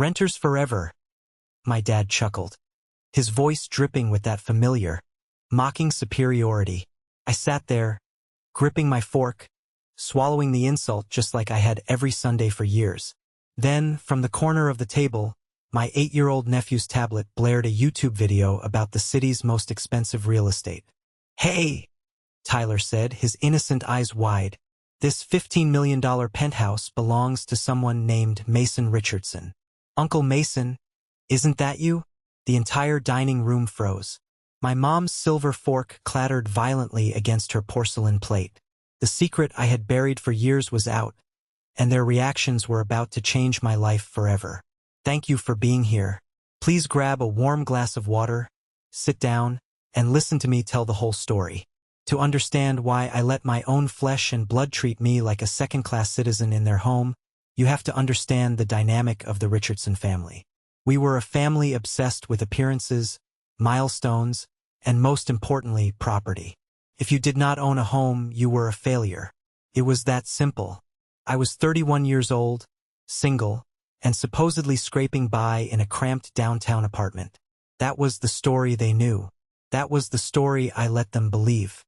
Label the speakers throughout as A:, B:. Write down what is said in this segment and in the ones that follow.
A: Renters forever, my dad chuckled, his voice dripping with that familiar, mocking superiority. I sat there, gripping my fork, swallowing the insult just like I had every Sunday for years. Then, from the corner of the table, my 8-year-old nephew's tablet blared a YouTube video about the city's most expensive real estate. "Hey," Tyler said, his innocent eyes wide. "This $15 million penthouse belongs to someone named Mason Richardson." "Uncle Mason, isn't that you?" The entire dining room froze. My mom's silver fork clattered violently against her porcelain plate. The secret I had buried for years was out, and their reactions were about to change my life forever. "Thank you for being here. Please grab a warm glass of water, sit down, and listen to me tell the whole story. To understand why I let my own flesh and blood treat me like a second-class citizen in their home, you have to understand the dynamic of the Richardson family. We were a family obsessed with appearances, milestones, and most importantly, property. If you did not own a home, you were a failure. It was that simple. I was 31 years old, single, and supposedly scraping by in a cramped downtown apartment. That was the story they knew. That was the story I let them believe.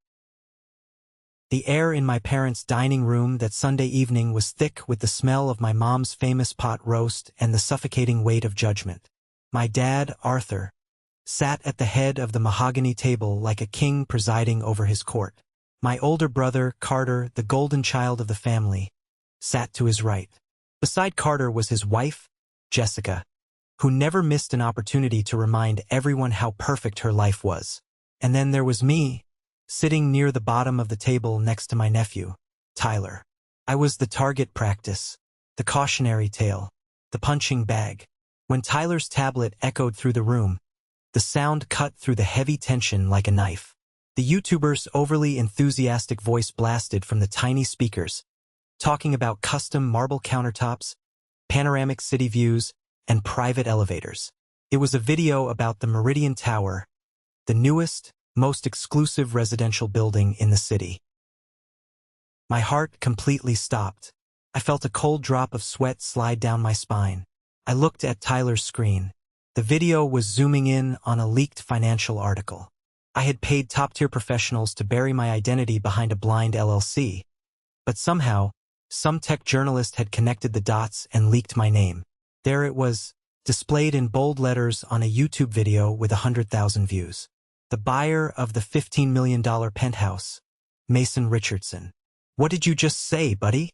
A: The air in my parents' dining room that Sunday evening was thick with the smell of my mom's famous pot roast and the suffocating weight of judgment. My dad, Arthur, sat at the head of the mahogany table like a king presiding over his court. My older brother, Carter, the golden child of the family, sat to his right. Beside Carter was his wife, Jessica, who never missed an opportunity to remind everyone how perfect her life was. And then there was me, sitting near the bottom of the table next to my nephew, Tyler. I was the target practice, the cautionary tale, the punching bag. When Tyler's tablet echoed through the room, the sound cut through the heavy tension like a knife. The YouTuber's overly enthusiastic voice blasted from the tiny speakers, talking about custom marble countertops, panoramic city views, and private elevators. It was a video about the Meridian Tower, the newest, most exclusive residential building in the city. My heart completely stopped. I felt a cold drop of sweat slide down my spine. I looked at Tyler's screen. The video was zooming in on a leaked financial article. I had paid top-tier professionals to bury my identity behind a blind LLC, but somehow, some tech journalist had connected the dots and leaked my name. There it was, displayed in bold letters on a YouTube video with 100,000 views. The buyer of the $15 million penthouse, Mason Richardson. "What did you just say, buddy?"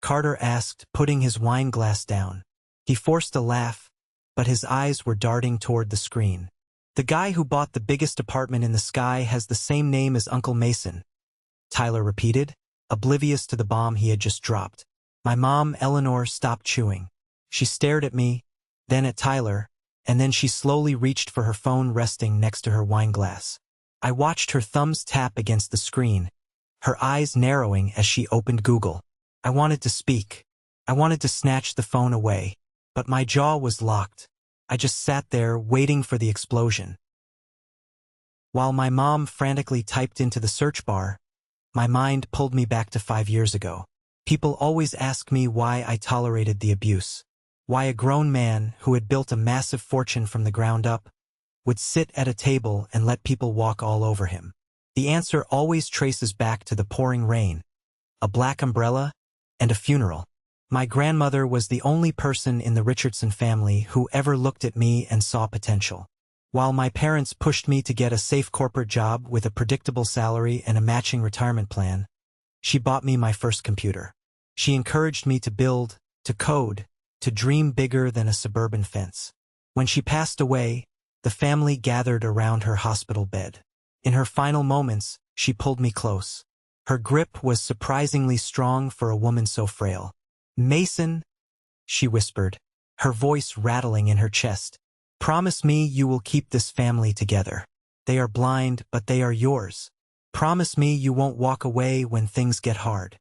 A: Carter asked, putting his wine glass down. He forced a laugh, but his eyes were darting toward the screen. "The guy who bought the biggest apartment in the sky has the same name as Uncle Mason," Tyler repeated, oblivious to the bomb he had just dropped. My mom, Eleanor, stopped chewing. She stared at me, then at Tyler, and then she slowly reached for her phone resting next to her wine glass. I watched her thumbs tap against the screen, her eyes narrowing as she opened Google. I wanted to speak. I wanted to snatch the phone away, but my jaw was locked. I just sat there waiting for the explosion. While my mom frantically typed into the search bar, my mind pulled me back to 5 years ago. People always ask me why I tolerated the abuse. Why a grown man who had built a massive fortune from the ground up would sit at a table and let people walk all over him. The answer always traces back to the pouring rain, a black umbrella, and a funeral. My grandmother was the only person in the Richardson family who ever looked at me and saw potential. While my parents pushed me to get a safe corporate job with a predictable salary and a matching retirement plan, she bought me my first computer. She encouraged me to build, to code, to dream bigger than a suburban fence. When she passed away, the family gathered around her hospital bed. In her final moments, she pulled me close. Her grip was surprisingly strong for a woman so frail. "Mason," she whispered, her voice rattling in her chest, "promise me you will keep this family together. They are blind, but they are yours. Promise me you won't walk away when things get hard."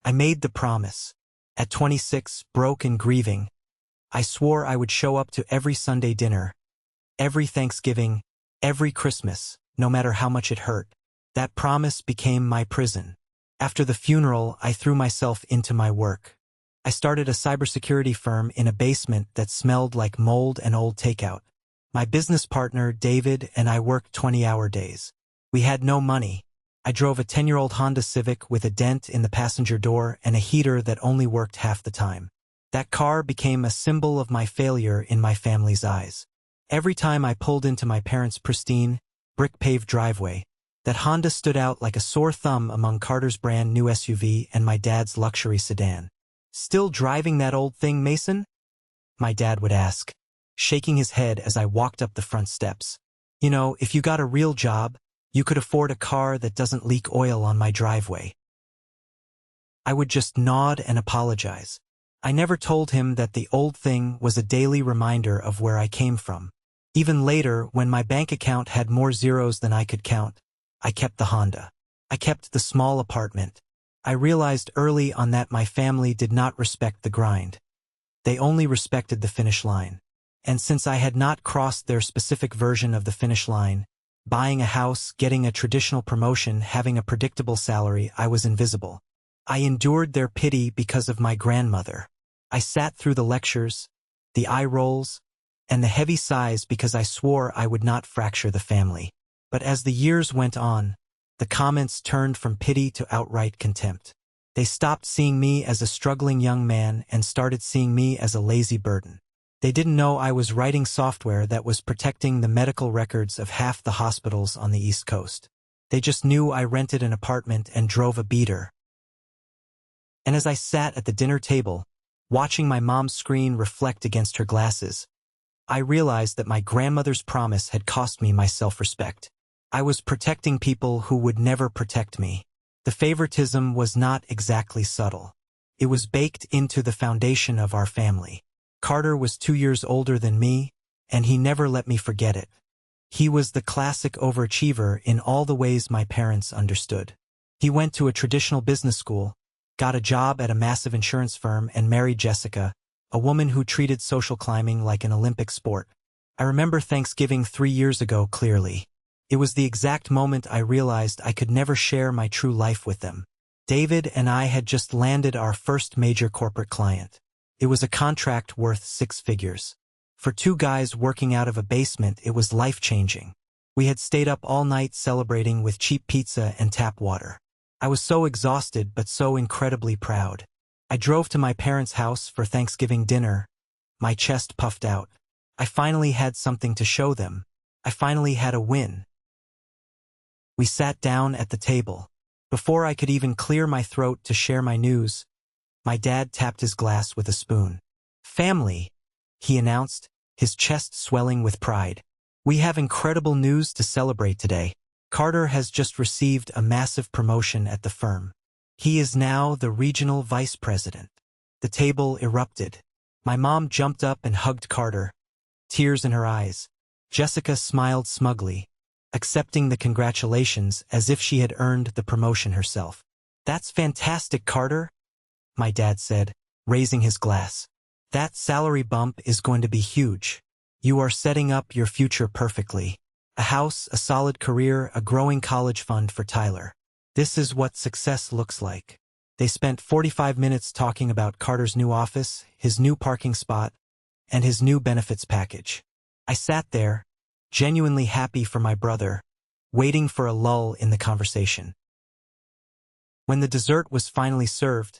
A: I made the promise. At 26, broke and grieving, I swore I would show up to every Sunday dinner, every Thanksgiving, every Christmas, no matter how much it hurt. That promise became my prison. After the funeral, I threw myself into my work. I started a cybersecurity firm in a basement that smelled like mold and old takeout. My business partner, David, and I worked 20-hour days. We had no money. I drove a 10-year-old Honda Civic with a dent in the passenger door and a heater that only worked half the time. That car became a symbol of my failure in my family's eyes. Every time I pulled into my parents' pristine, brick-paved driveway, that Honda stood out like a sore thumb among Carter's brand new SUV and my dad's luxury sedan. "Still driving that old thing, Mason?" my dad would ask, shaking his head as I walked up the front steps. "You know, if you got a real job, you could afford a car that doesn't leak oil on my driveway." I would just nod and apologize. I never told him that the old thing was a daily reminder of where I came from. Even later, when my bank account had more zeros than I could count, I kept the Honda. I kept the small apartment. I realized early on that my family did not respect the grind. They only respected the finish line. And since I had not crossed their specific version of the finish line, buying a house, getting a traditional promotion, having a predictable salary, I was invisible. I endured their pity because of my grandmother. I sat through the lectures, the eye rolls, and the heavy sighs because I swore I would not fracture the family. But as the years went on, the comments turned from pity to outright contempt. They stopped seeing me as a struggling young man and started seeing me as a lazy burden. They didn't know I was writing software that was protecting the medical records of half the hospitals on the East Coast. They just knew I rented an apartment and drove a beater. And as I sat at the dinner table, watching my mom's screen reflect against her glasses, I realized that my grandmother's promise had cost me my self-respect. I was protecting people who would never protect me. The favoritism was not exactly subtle. It was baked into the foundation of our family. Carter was 2 years older than me, and he never let me forget it. He was the classic overachiever in all the ways my parents understood. He went to a traditional business school, got a job at a massive insurance firm, and married Jessica, a woman who treated social climbing like an Olympic sport. I remember Thanksgiving 3 years ago clearly. It was the exact moment I realized I could never share my true life with them. David and I had just landed our first major corporate client. It was a contract worth 6 figures. For 2 guys working out of a basement, it was life-changing. We had stayed up all night celebrating with cheap pizza and tap water. I was so exhausted but so incredibly proud. I drove to my parents' house for Thanksgiving dinner, my chest puffed out. I finally had something to show them. I finally had a win. We sat down at the table. Before I could even clear my throat to share my news, my dad tapped his glass with a spoon. "Family," he announced, his chest swelling with pride. "We have incredible news to celebrate today. Carter has just received a massive promotion at the firm. He is now the regional vice president." The table erupted. My mom jumped up and hugged Carter, tears in her eyes. Jessica smiled smugly, accepting the congratulations as if she had earned the promotion herself. "That's fantastic, Carter," my dad said, raising his glass. "That salary bump is going to be huge. You are setting up your future perfectly. A house, a solid career, a growing college fund for Tyler. This is what success looks like." They spent 45 minutes talking about Carter's new office, his new parking spot, and his new benefits package. I sat there, genuinely happy for my brother, waiting for a lull in the conversation. When the dessert was finally served,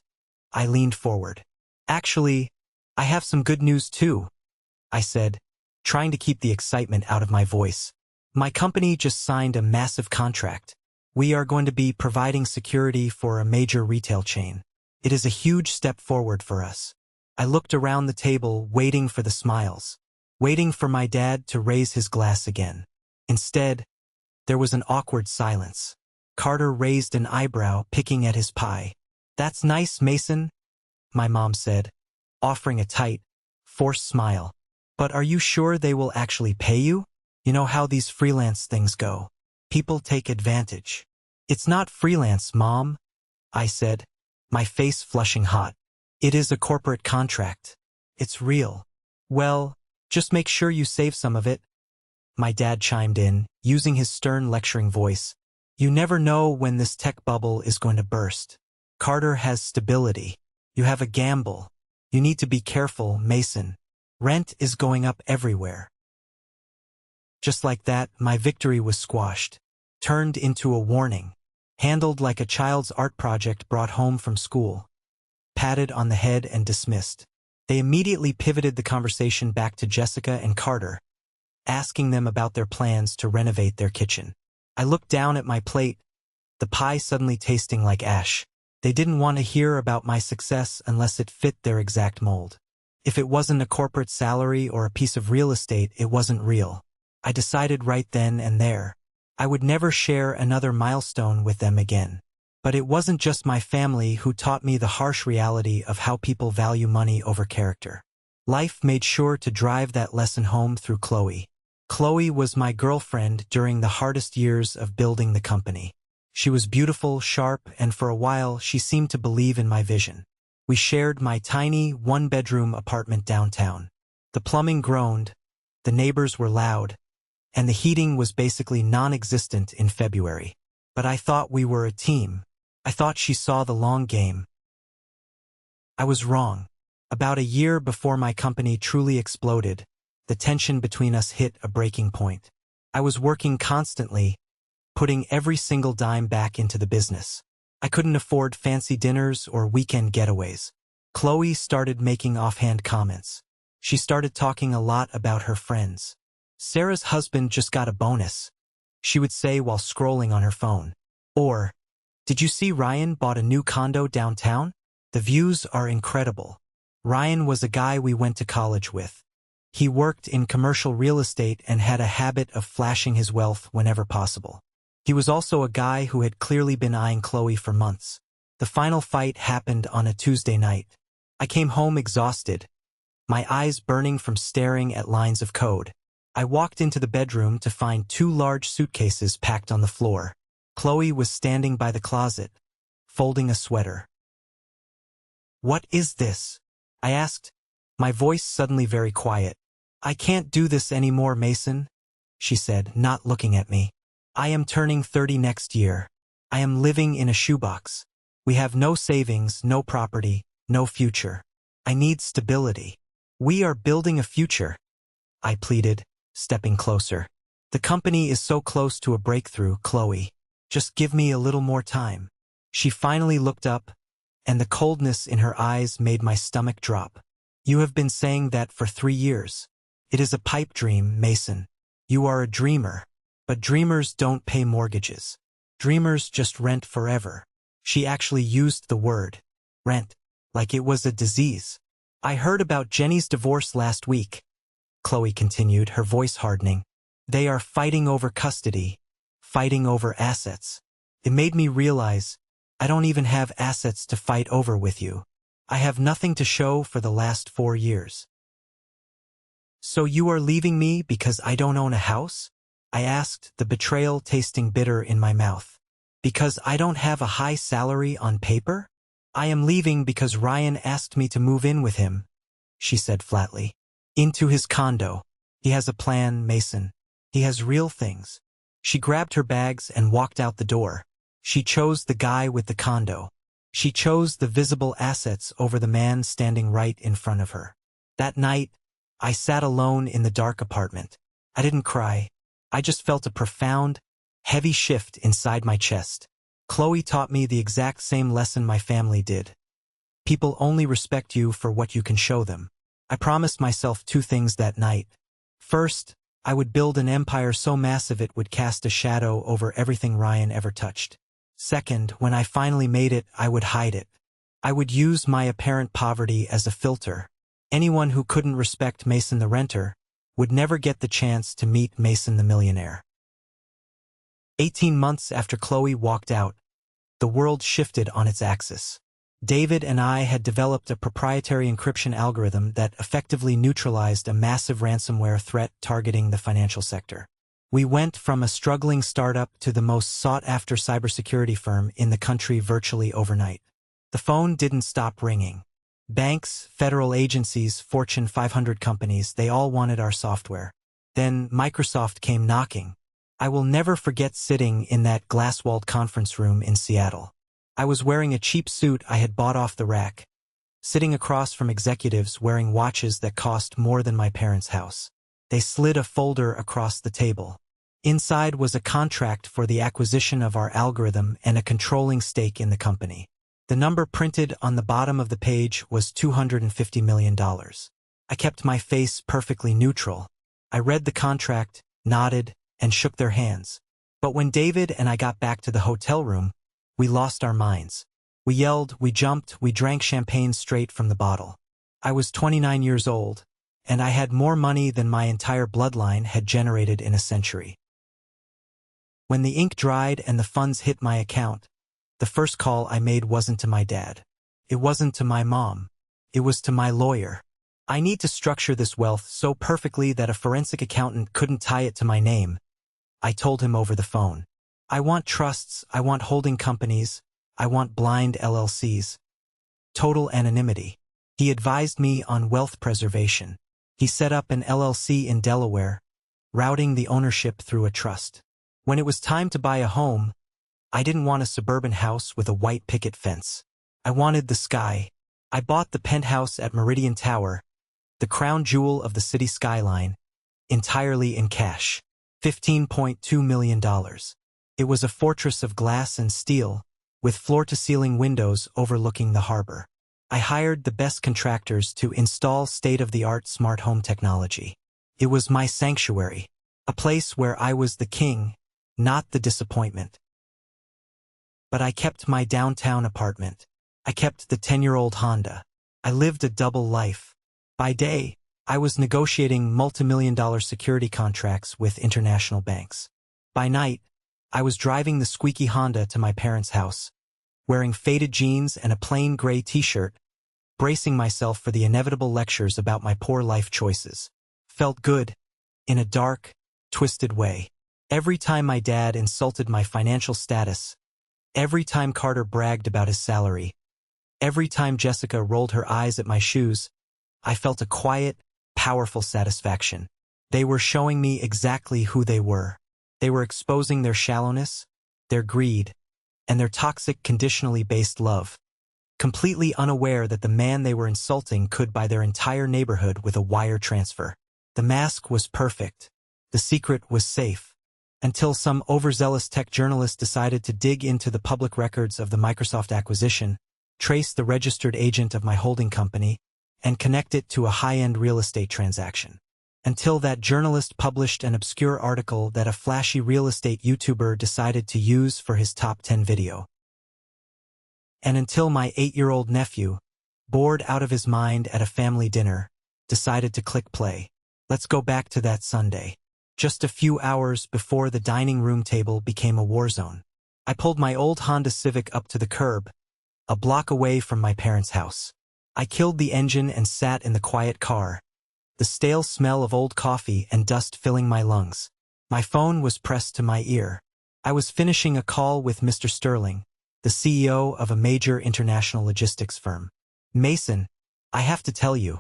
A: I leaned forward. "Actually, I have some good news too," I said, trying to keep the excitement out of my voice. "My company just signed a massive contract. We are going to be providing security for a major retail chain. It is a huge step forward for us." I looked around the table, waiting for the smiles, waiting for my dad to raise his glass again. Instead, there was an awkward silence. Carter raised an eyebrow, picking at his pie. "That's nice, Mason," my mom said, offering a tight, forced smile. "But are you sure they will actually pay you? You know how these freelance things go. People take advantage." "It's not freelance, Mom," I said, my face flushing hot. "It is a corporate contract. It's real." "Well, just make sure you save some of it," my dad chimed in, using his stern lecturing voice. "You never know when this tech bubble is going to burst. Carter has stability. You have a gamble. You need to be careful, Mason. Rent is going up everywhere. Just like that, my victory was squashed, turned into a warning, handled like a child's art project brought home from school, patted on the head and dismissed. They immediately pivoted the conversation back to Jessica and Carter, asking them about their plans to renovate their kitchen. I looked down at my plate, the pie suddenly tasting like ash. They didn't want to hear about my success unless it fit their exact mold. If it wasn't a corporate salary or a piece of real estate, it wasn't real. I decided right then and there. I would never share another milestone with them again. But it wasn't just my family who taught me the harsh reality of how people value money over character. Life made sure to drive that lesson home through Chloe. Chloe was my girlfriend during the hardest years of building the company. She was beautiful, sharp, and for a while she seemed to believe in my vision. We shared my tiny, one-bedroom apartment downtown. The plumbing groaned, the neighbors were loud, and the heating was basically non-existent in February. But I thought we were a team. I thought she saw the long game. I was wrong. About a year before my company truly exploded, the tension between us hit a breaking point. I was working constantly, putting every single dime back into the business. I couldn't afford fancy dinners or weekend getaways. Chloe started making offhand comments. She started talking a lot about her friends. Sarah's husband just got a bonus, she would say while scrolling on her phone. Or, did you see Ryan bought a new condo downtown? The views are incredible. Ryan was a guy we went to college with. He worked in commercial real estate and had a habit of flashing his wealth whenever possible. He was also a guy who had clearly been eyeing Chloe for months. The final fight happened on a Tuesday night. I came home exhausted, my eyes burning from staring at lines of code. I walked into the bedroom to find 2 large suitcases packed on the floor. Chloe was standing by the closet, folding a sweater. "What is this?" I asked, my voice suddenly very quiet. "I can't do this anymore, Mason," she said, not looking at me. "I am turning 30 next year. I am living in a shoebox. We have no savings, no property, no future. I need stability." "We are building a future," I pleaded, stepping closer. "The company is so close to a breakthrough, Chloe. Just give me a little more time." She finally looked up, and the coldness in her eyes made my stomach drop. "You have been saying that for 3 years. It is a pipe dream, Mason. You are a dreamer. But dreamers don't pay mortgages. Dreamers just rent forever." She actually used the word, rent, like it was a disease. "I heard about Jenny's divorce last week," Chloe continued, her voice hardening. "They are fighting over custody, fighting over assets. It made me realize I don't even have assets to fight over with you. I have nothing to show for the last 4 years." "So you are leaving me because I don't own a house?" I asked, the betrayal tasting bitter in my mouth. "Because I don't have a high salary on paper? I am leaving because Ryan asked me to move in with him," she said flatly. "Into his condo. He has a plan, Mason. He has real things." She grabbed her bags and walked out the door. She chose the guy with the condo. She chose the visible assets over the man standing right in front of her. That night, I sat alone in the dark apartment. I didn't cry. I just felt a profound, heavy shift inside my chest. Chloe taught me the exact same lesson my family did. People only respect you for what you can show them. I promised myself 2 things that night. First, I would build an empire so massive it would cast a shadow over everything Ryan ever touched. Second, when I finally made it, I would hide it. I would use my apparent poverty as a filter. Anyone who couldn't respect Mason the renter would never get the chance to meet Mason the millionaire. 18 months after Chloe walked out, the world shifted on its axis. David and I had developed a proprietary encryption algorithm that effectively neutralized a massive ransomware threat targeting the financial sector. We went from a struggling startup to the most sought-after cybersecurity firm in the country virtually overnight. The phone didn't stop ringing. Banks, federal agencies, Fortune 500 companies, they all wanted our software. Then Microsoft came knocking. I will never forget sitting in that glass-walled conference room in Seattle. I was wearing a cheap suit I had bought off the rack, sitting across from executives wearing watches that cost more than my parents' house. They slid a folder across the table. Inside was a contract for the acquisition of our algorithm and a controlling stake in the company. The number printed on the bottom of the page was $250 million. I kept my face perfectly neutral. I read the contract, nodded, and shook their hands. But when David and I got back to the hotel room, we lost our minds. We yelled, we jumped, we drank champagne straight from the bottle. I was 29 years old, and I had more money than my entire bloodline had generated in a century. When the ink dried and the funds hit my account, the first call I made wasn't to my dad. It wasn't to my mom. It was to my lawyer. I need to structure this wealth so perfectly that a forensic accountant couldn't tie it to my name. I told him over the phone. I want trusts, I want holding companies, I want blind LLCs. Total anonymity. He advised me on wealth preservation. He set up an LLC in Delaware, routing the ownership through a trust. When it was time to buy a home, I didn't want a suburban house with a white picket fence. I wanted the sky. I bought the penthouse at Meridian Tower, the crown jewel of the city skyline, entirely in cash. $15.2 million. It was a fortress of glass and steel, with floor-to-ceiling windows overlooking the harbor. I hired the best contractors to install state-of-the-art smart home technology. It was my sanctuary, a place where I was the king, not the disappointment. But I kept my downtown apartment. I kept the 10-year-old Honda. I lived a double life. By day, I was negotiating multi-million-dollar security contracts with international banks. By night, I was driving the squeaky Honda to my parents' house, wearing faded jeans and a plain gray t-shirt, bracing myself for the inevitable lectures about my poor life choices. Felt good, in a dark, twisted way. Every time my dad insulted my financial status, every time Carter bragged about his salary, every time Jessica rolled her eyes at my shoes, I felt a quiet, powerful satisfaction. They were showing me exactly who they were. They were exposing their shallowness, their greed, and their toxic conditionally based love, completely unaware that the man they were insulting could buy their entire neighborhood with a wire transfer. The mask was perfect. The secret was safe. Until some overzealous tech journalist decided to dig into the public records of the Microsoft acquisition, trace the registered agent of my holding company, and connect it to a high-end real estate transaction. Until that journalist published an obscure article that a flashy real estate YouTuber decided to use for his top 10 video. And until my 8-year-old nephew, bored out of his mind at a family dinner, decided to click play. Let's go back to that Sunday. Just a few hours before the dining room table became a war zone. I pulled my old Honda Civic up to the curb, a block away from my parents' house. I killed the engine and sat in the quiet car, the stale smell of old coffee and dust filling my lungs. My phone was pressed to my ear. I was finishing a call with Mr. Sterling, the CEO of a major international logistics firm. Mason, I have to tell you,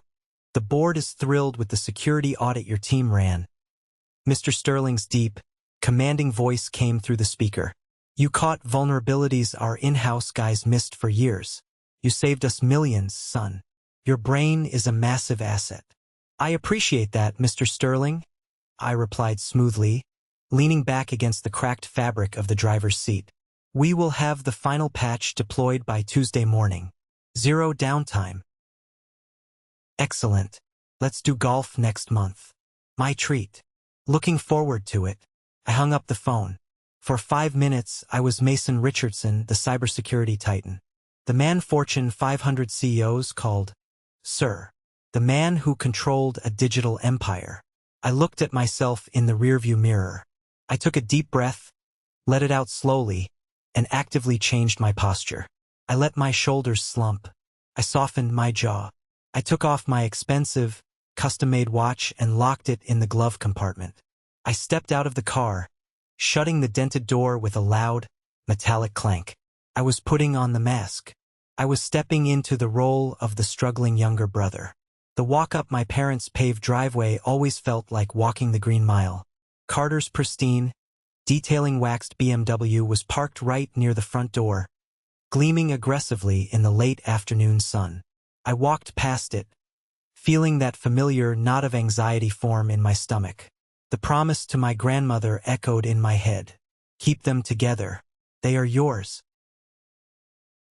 A: the board is thrilled with the security audit your team ran. Mr. Sterling's deep, commanding voice came through the speaker. You caught vulnerabilities our in-house guys missed for years. You saved us millions, son. Your brain is a massive asset. I appreciate that, Mr. Sterling, I replied smoothly, leaning back against the cracked fabric of the driver's seat. We will have the final patch deployed by Tuesday morning. 0 downtime. Excellent. Let's do golf next month. My treat. Looking forward to it. I hung up the phone. For 5 minutes, I was Mason Richardson, the cybersecurity titan. The man Fortune 500 CEOs called, Sir. The man who controlled a digital empire. I looked at myself in the rearview mirror. I took a deep breath, let it out slowly, and actively changed my posture. I let my shoulders slump. I softened my jaw. I took off my expensive, custom-made watch and locked it in the glove compartment. I stepped out of the car, shutting the dented door with a loud, metallic clank. I was putting on the mask. I was stepping into the role of the struggling younger brother. The walk up my parents' paved driveway always felt like walking the Green Mile. Carter's pristine, detailing waxed BMW was parked right near the front door, gleaming aggressively in the late afternoon sun. I walked past it, feeling that familiar knot of anxiety form in my stomach. The promise to my grandmother echoed in my head. Keep them together. They are yours.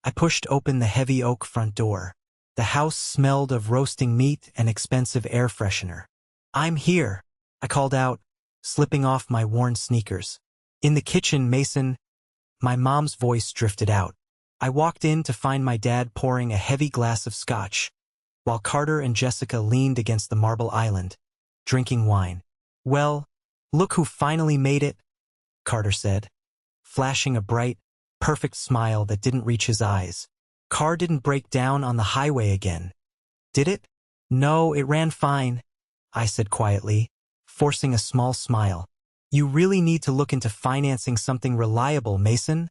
A: I pushed open the heavy oak front door. The house smelled of roasting meat and expensive air freshener. I'm here, I called out, slipping off my worn sneakers. In the kitchen, Mason, my mom's voice drifted out. I walked in to find my dad pouring a heavy glass of scotch, while Carter and Jessica leaned against the marble island, drinking wine. Well, look who finally made it, Carter said, flashing a bright, perfect smile that didn't reach his eyes. Car didn't break down on the highway again, did it? No, it ran fine, I said quietly, forcing a small smile. You really need to look into financing something reliable, Mason,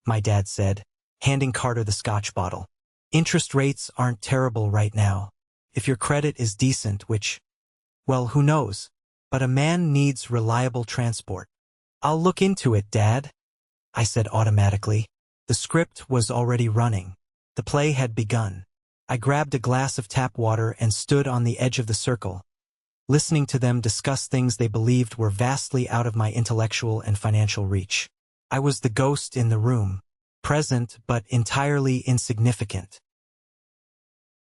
A: my dad said, handing Carter the scotch bottle. Interest rates aren't terrible right now. If your credit is decent, which, well, who knows? But a man needs reliable transport. I'll look into it, Dad, I said automatically. The script was already running. The play had begun. I grabbed a glass of tap water and stood on the edge of the circle, listening to them discuss things they believed were vastly out of my intellectual and financial reach. I was the ghost in the room, present but entirely insignificant.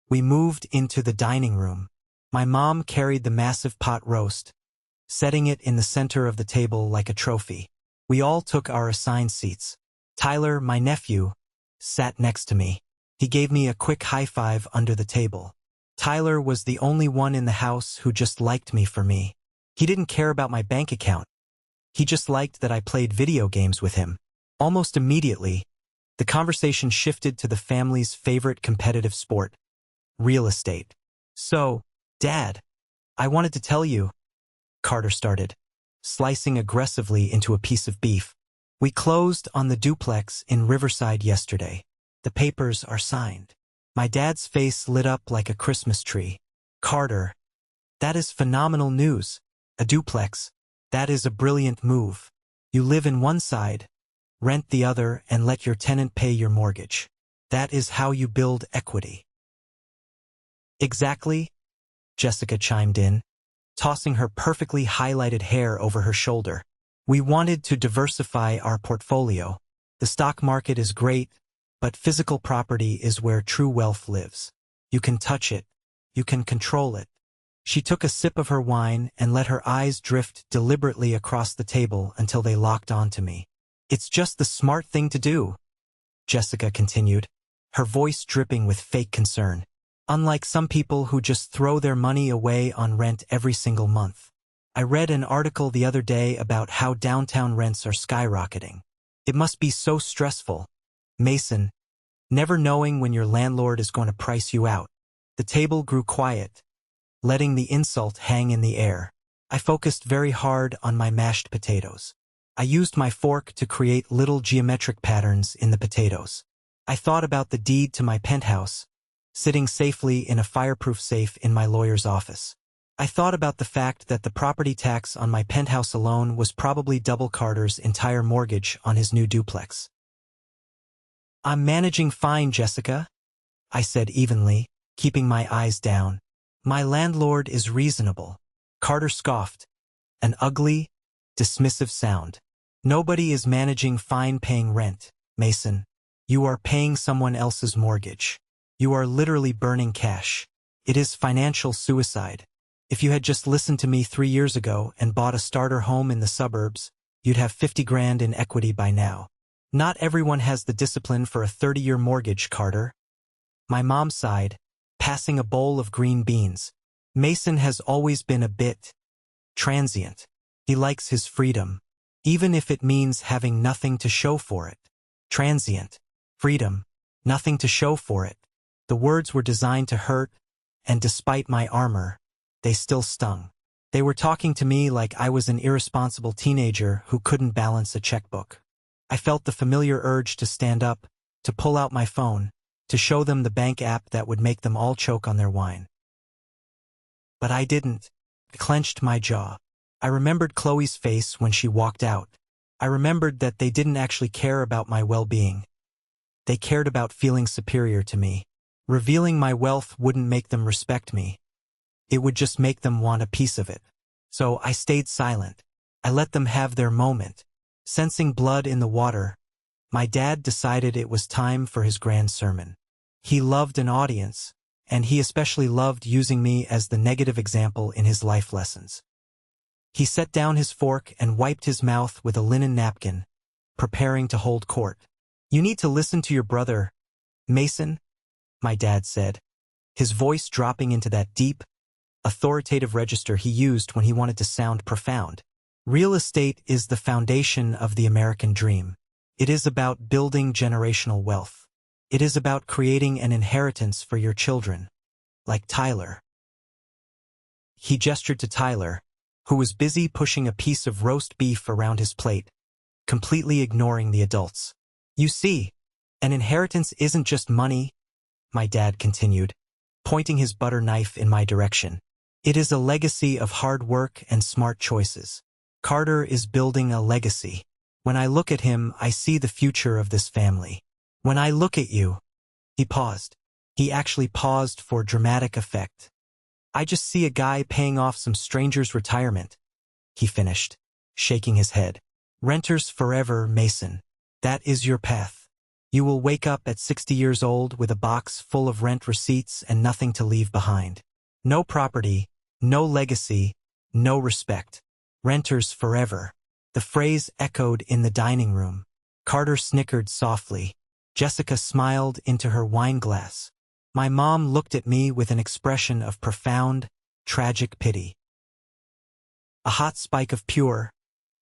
A: We moved into the dining room. My mom carried the massive pot roast, setting it in the center of the table like a trophy. We all took our assigned seats. Tyler, my nephew, sat next to me. He gave me a quick high five under the table. Tyler was the only one in the house who just liked me for me. He didn't care about my bank account. He just liked that I played video games with him. Almost immediately, the conversation shifted to the family's favorite competitive sport, real estate. So, Dad, I wanted to tell you, Carter started, slicing aggressively into a piece of beef. We closed on the duplex in Riverside yesterday. The papers are signed. My dad's face lit up like a Christmas tree. Carter, that is phenomenal news. A duplex, that is a brilliant move. You live in one side, rent the other, and let your tenant pay your mortgage. That is how you build equity. Exactly, Jessica chimed in, tossing her perfectly highlighted hair over her shoulder. We wanted to diversify our portfolio. The stock market is great, but physical property is where true wealth lives. You can touch it. You can control it. She took a sip of her wine and let her eyes drift deliberately across the table until they locked onto me. It's just the smart thing to do, Jessica continued, her voice dripping with fake concern. Unlike some people who just throw their money away on rent every single month. I read an article the other day about how downtown rents are skyrocketing. It must be so stressful, Mason, never knowing when your landlord is going to price you out. The table grew quiet, letting the insult hang in the air. I focused very hard on my mashed potatoes. I used my fork to create little geometric patterns in the potatoes. I thought about the deed to my penthouse, sitting safely in a fireproof safe in my lawyer's office. I thought about the fact that the property tax on my penthouse alone was probably double Carter's entire mortgage on his new duplex. I'm managing fine, Jessica, I said evenly, keeping my eyes down. My landlord is reasonable. Carter scoffed, an ugly, dismissive sound. Nobody is managing fine paying rent, Mason. You are paying someone else's mortgage. You are literally burning cash. It is financial suicide. If you had just listened to me 3 years ago and bought a starter home in the suburbs, you'd have 50 grand in equity by now. Not everyone has the discipline for a 30-year mortgage, Carter. My mom sighed, passing a bowl of green beans. Mason has always been a bit transient. He likes his freedom, even if it means having nothing to show for it. Transient. Freedom. Nothing to show for it. The words were designed to hurt, and despite my armor, they still stung. They were talking to me like I was an irresponsible teenager who couldn't balance a checkbook. I felt the familiar urge to stand up, to pull out my phone, to show them the bank app that would make them all choke on their wine. But I didn't. I clenched my jaw. I remembered Chloe's face when she walked out. I remembered that they didn't actually care about my well-being. They cared about feeling superior to me. Revealing my wealth wouldn't make them respect me. It would just make them want a piece of it. So I stayed silent. I let them have their moment. Sensing blood in the water, my dad decided it was time for his grand sermon. He loved an audience, and he especially loved using me as the negative example in his life lessons. He set down his fork and wiped his mouth with a linen napkin, preparing to hold court. "You need to listen to your brother, Mason," my dad said, his voice dropping into that deep, authoritative register he used when he wanted to sound profound. "Real estate is the foundation of the American dream. It is about building generational wealth. It is about creating an inheritance for your children, like Tyler." He gestured to Tyler, who was busy pushing a piece of roast beef around his plate, completely ignoring the adults. "You see, an inheritance isn't just money," my dad continued, pointing his butter knife in my direction. "It is a legacy of hard work and smart choices. Carter is building a legacy. When I look at him, I see the future of this family. When I look at you—" He paused. He actually paused for dramatic effect. "I just see a guy paying off some stranger's retirement," he finished, shaking his head. "Renters forever, Mason. That is your path. You will wake up at 60 years old with a box full of rent receipts and nothing to leave behind. No property, no legacy, no respect. Renters forever." The phrase echoed in the dining room. Carter snickered softly. Jessica smiled into her wine glass. My mom looked at me with an expression of profound, tragic pity. A hot spike of pure,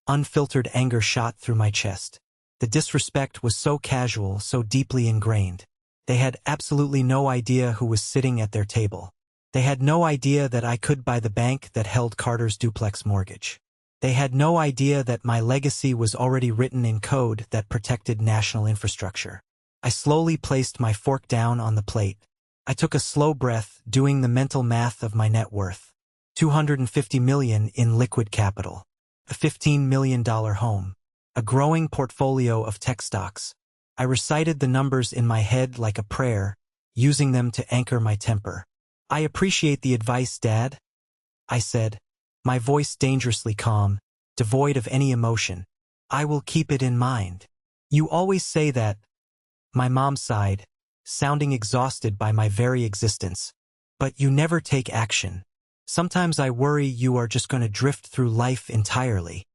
A: unfiltered anger shot through my chest. The disrespect was so casual, so deeply ingrained. They had absolutely no idea who was sitting at their table. They had no idea that I could buy the bank that held Carter's duplex mortgage. They had no idea that my legacy was already written in code that protected national infrastructure. I slowly placed my fork down on the plate. I took a slow breath, doing the mental math of my net worth. $250 million in liquid capital. A $15 million home. A growing portfolio of tech stocks. I recited the numbers in my head like a prayer, using them to anchor my temper. "I appreciate the advice, Dad," I said, my voice dangerously calm, devoid of any emotion. "I will keep it in mind. You always say that." My mom sighed, sounding exhausted by my very existence. "But you never take action. Sometimes I worry you are just going to drift through life entirely."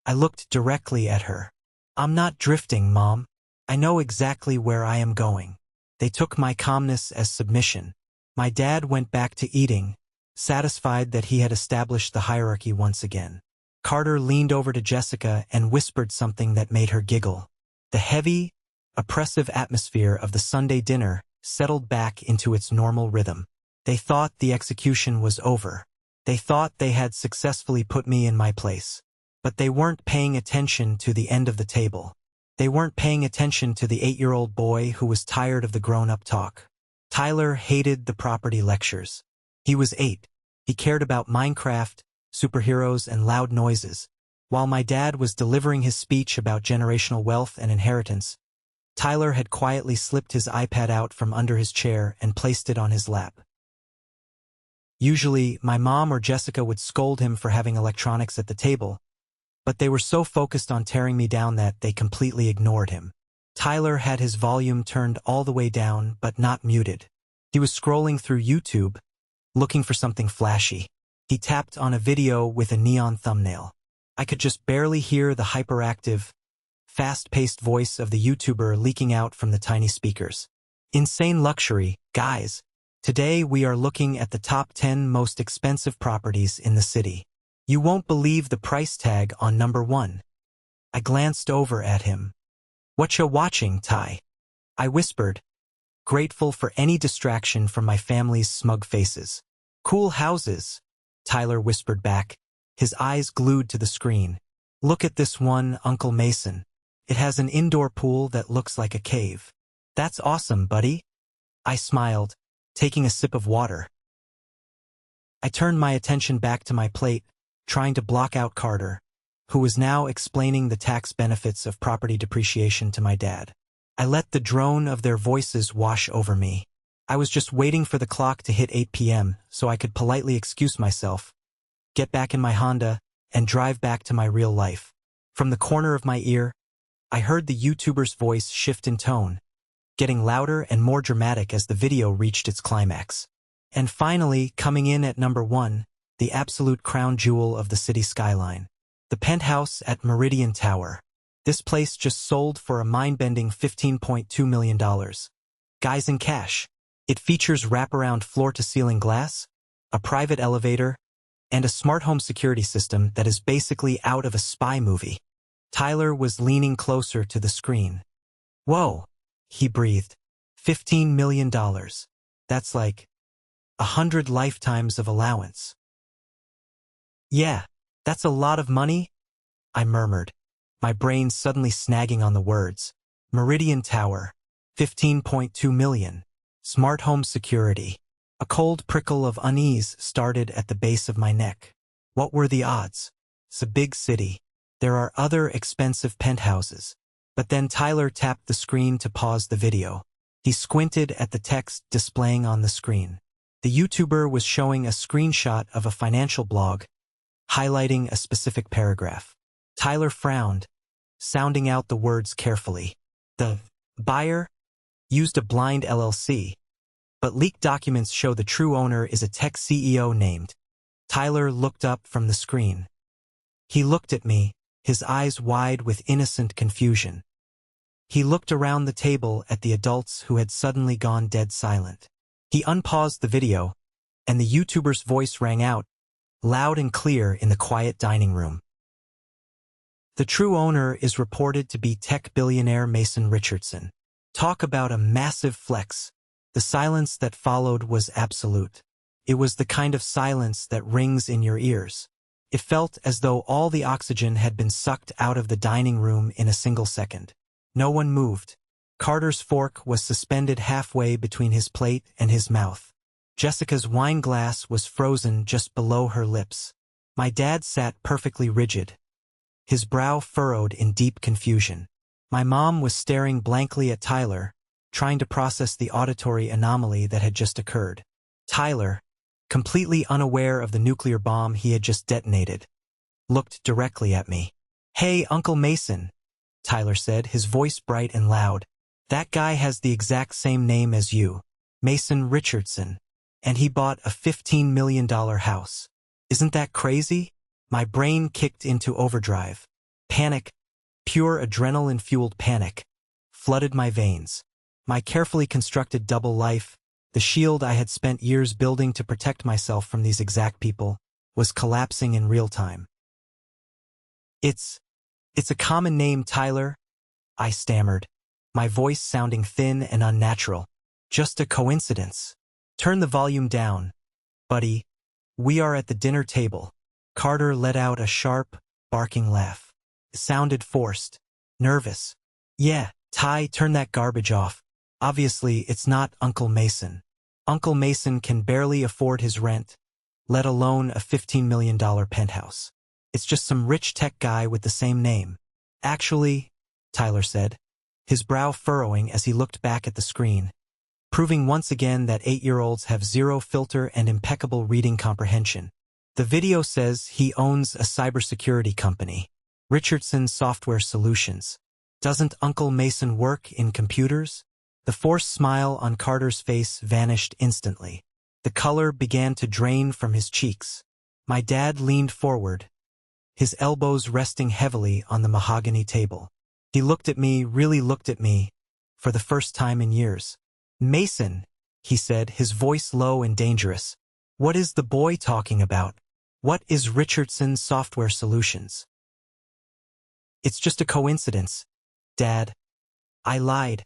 A: I looked directly at her. "I'm not drifting, Mom. I know exactly where I am going." They took my calmness as submission. My dad went back to eating, satisfied that he had established the hierarchy once again. Carter leaned over to Jessica and whispered something that made her giggle. The heavy, oppressive atmosphere of the Sunday dinner settled back into its normal rhythm. They thought the execution was over. They thought they had successfully put me in my place. But they weren't paying attention to the end of the table. They weren't paying attention to the 8-year-old boy who was tired of the grown-up talk. Tyler hated the property lectures. He was 8. He cared about Minecraft, superheroes, and loud noises. While my dad was delivering his speech about generational wealth and inheritance, Tyler had quietly slipped his iPad out from under his chair and placed it on his lap. Usually, my mom or Jessica would scold him for having electronics at the table, but they were so focused on tearing me down that they completely ignored him. Tyler had his volume turned all the way down, but not muted. He was scrolling through YouTube, looking for something flashy. He tapped on a video with a neon thumbnail. I could just barely hear the hyperactive, fast-paced voice of the YouTuber leaking out from the tiny speakers. "Insane luxury, guys. Today we are looking at the top 10 most expensive properties in the city. You won't believe the price tag on number 1. I glanced over at him. "Whatcha watching, Ty?" I whispered, grateful for any distraction from my family's smug faces. "Cool houses," Tyler whispered back, his eyes glued to the screen. "Look at this one, Uncle Mason. It has an indoor pool that looks like a cave." "That's awesome, buddy." I smiled, taking a sip of water. I turned my attention back to my plate, trying to block out Carter, who was now explaining the tax benefits of property depreciation to my dad. I let the drone of their voices wash over me. I was just waiting for the clock to hit 8 p.m. so I could politely excuse myself, get back in my Honda, and drive back to my real life. From the corner of my ear, I heard the YouTuber's voice shift in tone, getting louder and more dramatic as the video reached its climax. And finally, coming in at number 1, the absolute crown jewel of the city skyline. The Penthouse at Meridian Tower. This place just sold for a mind-bending $15.2 million. Guys in cash. It features wraparound floor-to-ceiling glass, a private elevator, and a smart home security system that is basically out of a spy movie. Tyler was leaning closer to the screen. Whoa, he breathed. $15 million. That's like 100 lifetimes of allowance. Yeah, that's a lot of money, I murmured, my brain suddenly snagging on the words. Meridian Tower, 15.2 million. Smart home security. A cold prickle of unease started at the base of my neck. What were the odds? It's a big city. There are other expensive penthouses. But then Tyler tapped the screen to pause the video. He squinted at the text displaying on the screen. The YouTuber was showing a screenshot of a financial blog, highlighting a specific paragraph. Tyler frowned, sounding out the words carefully. The buyer used a blind LLC, but leaked documents show the true owner is a tech CEO named. Tyler looked up from the screen. He looked at me, his eyes wide with innocent confusion. He looked around the table at the adults who had suddenly gone dead silent. He unpaused the video, and the YouTuber's voice rang out, loud and clear in the quiet dining room. The true owner is reported to be tech billionaire Mason Richardson. Talk about a massive flex. The silence that followed was absolute. It was the kind of silence that rings in your ears. It felt as though all the oxygen had been sucked out of the dining room in a single second. No one moved. Carter's fork was suspended halfway between his plate and his mouth. Jessica's wine glass was frozen just below her lips. My dad sat perfectly rigid, his brow furrowed in deep confusion. My mom was staring blankly at Tyler, trying to process the auditory anomaly that had just occurred. Tyler, completely unaware of the nuclear bomb he had just detonated, looked directly at me. "Hey, Uncle Mason," Tyler said, his voice bright and loud. "That guy has the exact same name as you, Mason Richardson, and he bought a $15 million house. Isn't that crazy?" My brain kicked into overdrive. Panic, pure adrenaline-fueled panic, flooded my veins. My carefully constructed double life, the shield I had spent years building to protect myself from these exact people, was collapsing in real time. It's a common name, Tyler," I stammered, my voice sounding thin and unnatural. "Just a coincidence." "Turn the volume down, buddy. We are at the dinner table." Carter let out a sharp, barking laugh. It sounded forced, nervous. "Yeah, Ty, turn that garbage off. Obviously, it's not Uncle Mason. Uncle Mason can barely afford his rent, let alone a $15 million penthouse. It's just some rich tech guy with the same name." "Actually," Tyler said, his brow furrowing as he looked back at the screen, proving once again that 8-year-olds have zero filter and impeccable reading comprehension. "The video says he owns a cybersecurity company, Richardson Software Solutions. Doesn't Uncle Mason work in computers?" The forced smile on Carter's face vanished instantly. The color began to drain from his cheeks. My dad leaned forward, his elbows resting heavily on the mahogany table. He looked at me, really looked at me, for the first time in years. "Mason," he said, his voice low and dangerous. "What is the boy talking about? What is Richardson Software Solutions?" "It's just a coincidence, Dad." I lied,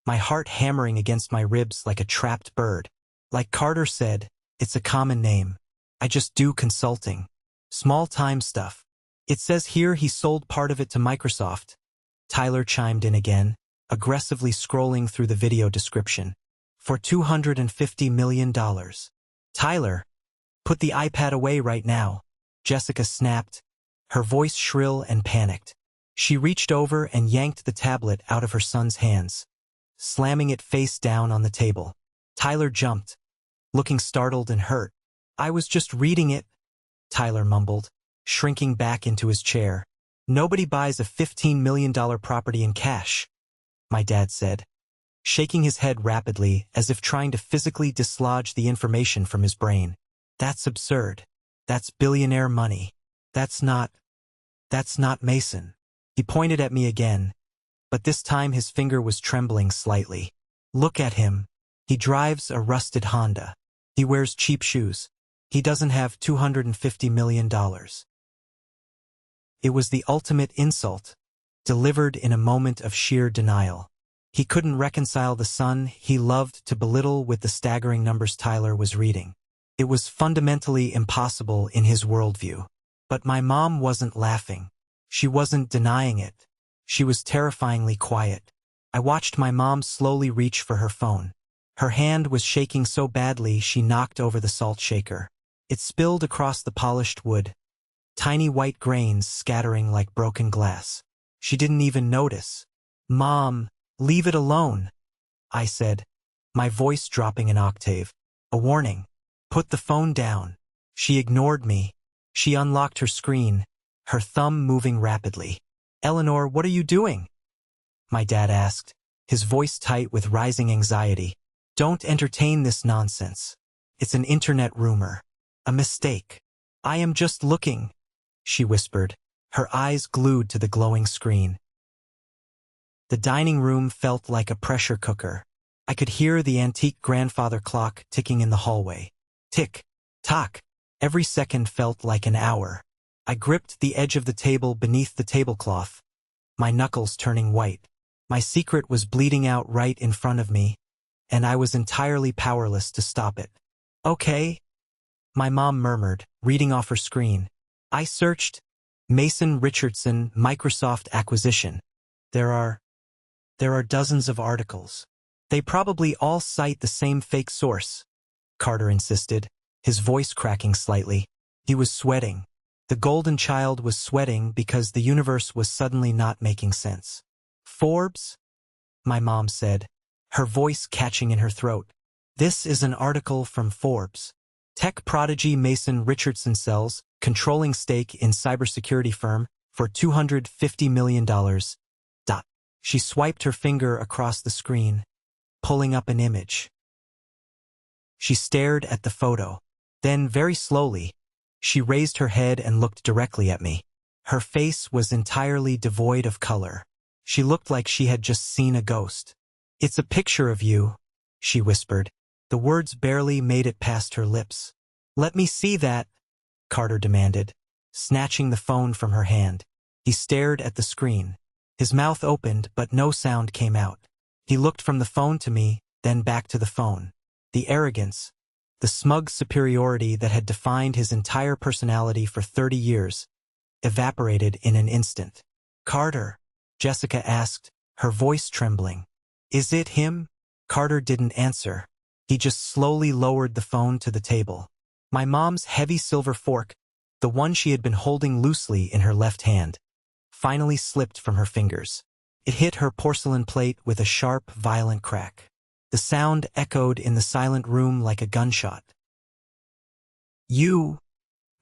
A: my heart hammering against my ribs like a trapped bird. "Like Carter said, it's a common name. I just do consulting. Small-time stuff. It says here he sold part of it to Microsoft." Tyler chimed in again, aggressively scrolling through the video description. "For $250 million. "Tyler, put the iPad away right now," Jessica snapped, her voice shrill and panicked. She reached over and yanked the tablet out of her son's hands. slamming it face down on the table. Tyler jumped, looking startled and hurt. "I was just reading it," Tyler mumbled, shrinking back into his chair. "Nobody buys a $15 million property in cash," my dad said, shaking his head rapidly as if trying to physically dislodge the information from his brain. "That's absurd. That's billionaire money. That's not Mason." He pointed at me again, but this time his finger was trembling slightly. "Look at him. He drives a rusted Honda. He wears cheap shoes. He doesn't have $250 million. It was the ultimate insult, delivered in a moment of sheer denial. He couldn't reconcile the son he loved to belittle with the staggering numbers Tyler was reading. It was fundamentally impossible in his worldview. But my mom wasn't laughing. She wasn't denying it. She was terrifyingly quiet. I watched my mom slowly reach for her phone. Her hand was shaking so badly she knocked over the salt shaker. It spilled across the polished wood, tiny white grains scattering like broken glass. She didn't even notice. "Mom, leave it alone," I said, my voice dropping an octave. A warning. "Put the phone down." She ignored me. She unlocked her screen, her thumb moving rapidly. "Eleanor, what are you doing?" my dad asked, his voice tight with rising anxiety. "Don't entertain this nonsense. It's an internet rumor. A mistake." "I am just looking," she whispered, her eyes glued to the glowing screen. The dining room felt like a pressure cooker. I could hear the antique grandfather clock ticking in the hallway. Tick, tock. Every second felt like an hour. I gripped the edge of the table beneath the tablecloth, my knuckles turning white. My secret was bleeding out right in front of me, and I was entirely powerless to stop it. "Okay," my mom murmured, reading off her screen. "I searched Mason Richardson Microsoft acquisition. There are dozens of articles. They probably all cite the same fake source," Carter insisted, his voice cracking slightly. He was sweating. The golden child was sweating because the universe was suddenly not making sense. "Forbes?" my mom said, her voice catching in her throat. "This is an article from Forbes. Tech prodigy Mason Richardson sells controlling stake in cybersecurity firm for $250 million. She swiped her finger across the screen, pulling up an image. She stared at the photo. Then, very slowly, she raised her head and looked directly at me. Her face was entirely devoid of color. She looked like she had just seen a ghost. "It's a picture of you," she whispered. The words barely made it past her lips. "Let me see that," Carter demanded, snatching the phone from her hand. He stared at the screen. His mouth opened, but no sound came out. He looked from the phone to me, then back to the phone. The arrogance, the smug superiority that had defined his entire personality for 30 years, evaporated in an instant. "Carter," Jessica asked, her voice trembling. "Is it him?" Carter didn't answer. He just slowly lowered the phone to the table. My mom's heavy silver fork, the one she had been holding loosely in her left hand, finally slipped from her fingers. It hit her porcelain plate with a sharp, violent crack. The sound echoed in the silent room like a gunshot. "You,"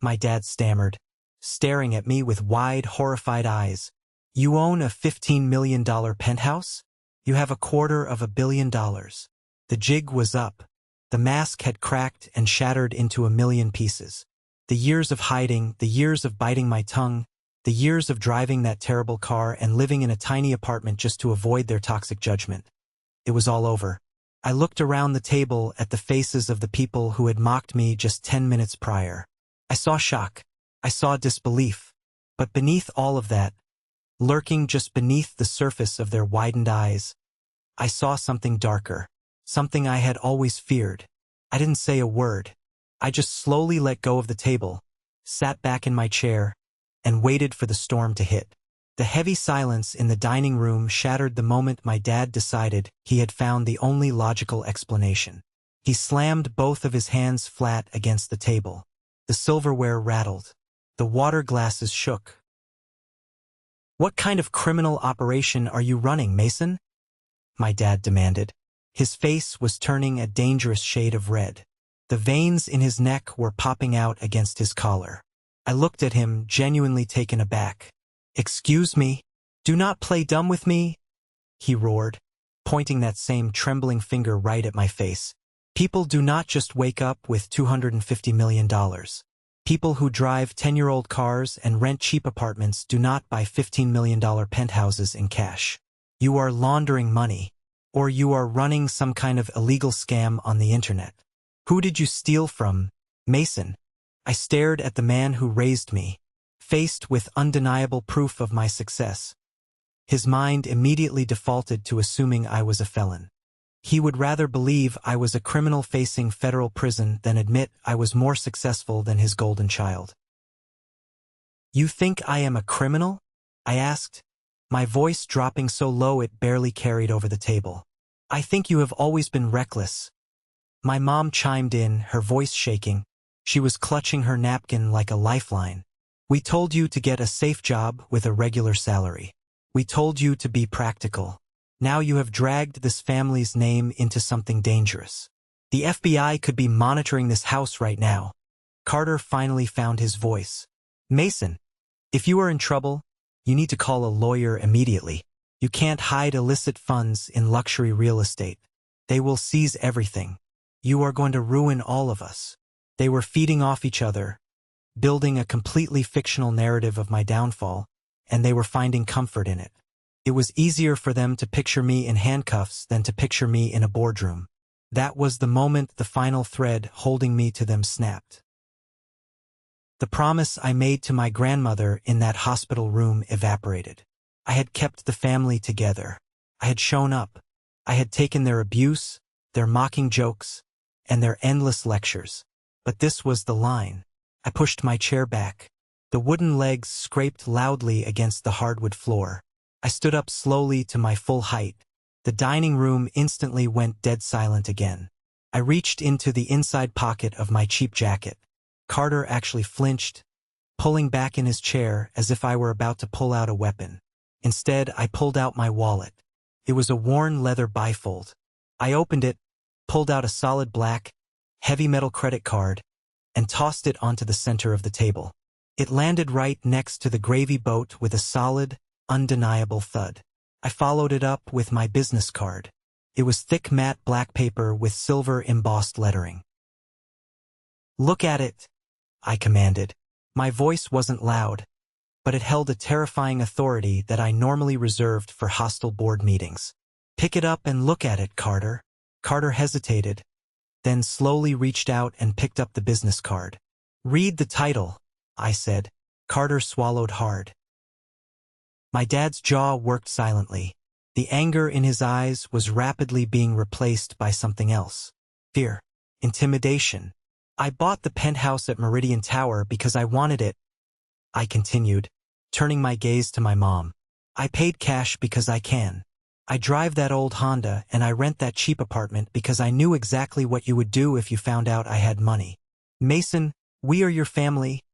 A: my dad stammered, staring at me with wide, horrified eyes. "You own a $15 million penthouse? You have $250 million. The jig was up. The mask had cracked and shattered into a million pieces. The years of hiding, the years of biting my tongue, the years of driving that terrible car and living in a tiny apartment just to avoid their toxic judgment. It was all over. I looked around the table at the faces of the people who had mocked me just 10 minutes prior. I saw shock. I saw disbelief. But beneath all of that, lurking just beneath the surface of their widened eyes, I saw something darker, something I had always feared. I didn't say a word. I just slowly let go of the table, sat back in my chair, and waited for the storm to hit. The heavy silence in the dining room shattered the moment my dad decided he had found the only logical explanation. He slammed both of his hands flat against the table. The silverware rattled. The water glasses shook. "What kind of criminal operation are you running, Mason?" my dad demanded. His face was turning a dangerous shade of red. The veins in his neck were popping out against his collar. I looked at him, genuinely taken aback. "Excuse me? Do not play dumb with me," he roared, pointing that same trembling finger right at my face. "People do not just wake up with $250 million. People who drive 10-year-old cars and rent cheap apartments do not buy $15 million penthouses in cash. You are laundering money, or you are running some kind of illegal scam on the internet. Who did you steal from, Mason?" I stared at the man who raised me, faced with undeniable proof of my success. His mind immediately defaulted to assuming I was a felon. He would rather believe I was a criminal facing federal prison than admit I was more successful than his golden child. "You think I am a criminal?" I asked, my voice dropping so low it barely carried over the table. "I think you have always been reckless." My mom chimed in, her voice shaking. She was clutching her napkin like a lifeline. "We told you to get a safe job with a regular salary. We told you to be practical. Now you have dragged this family's name into something dangerous. The FBI could be monitoring this house right now." Carter finally found his voice. "Mason, if you are in trouble, you need to call a lawyer immediately. You can't hide illicit funds in luxury real estate. They will seize everything. You are going to ruin all of us." They were feeding off each other, building a completely fictional narrative of my downfall, and they were finding comfort in it. It was easier for them to picture me in handcuffs than to picture me in a boardroom. That was the moment the final thread holding me to them snapped. The promise I made to my grandmother in that hospital room evaporated. I had kept the family together. I had shown up. I had taken their abuse, their mocking jokes, and their endless lectures. But this was the line. I pushed my chair back. The wooden legs scraped loudly against the hardwood floor. I stood up slowly to my full height. The dining room instantly went dead silent again. I reached into the inside pocket of my cheap jacket. Carter actually flinched, pulling back in his chair as if I were about to pull out a weapon. Instead, I pulled out my wallet. It was a worn leather bifold. I opened it, pulled out a solid black, heavy metal credit card, and tossed it onto the center of the table. It landed right next to the gravy boat with a solid, undeniable thud. I followed it up with my business card. It was thick matte black paper with silver embossed lettering. "Look at it," I commanded. My voice wasn't loud, but it held a terrifying authority that I normally reserved for hostile board meetings. "Pick it up and look at it, Carter." Carter hesitated, then slowly reached out and picked up the business card. "Read the title," I said. Carter swallowed hard. My dad's jaw worked silently. The anger in his eyes was rapidly being replaced by something else. Fear. Intimidation. "I bought the penthouse at Meridian Tower because I wanted it," I continued, turning my gaze to my mom. "I paid cash because I can. I drive that old Honda and I rent that cheap apartment because I knew exactly what you would do if you found out I had money. Mason, we are your family,"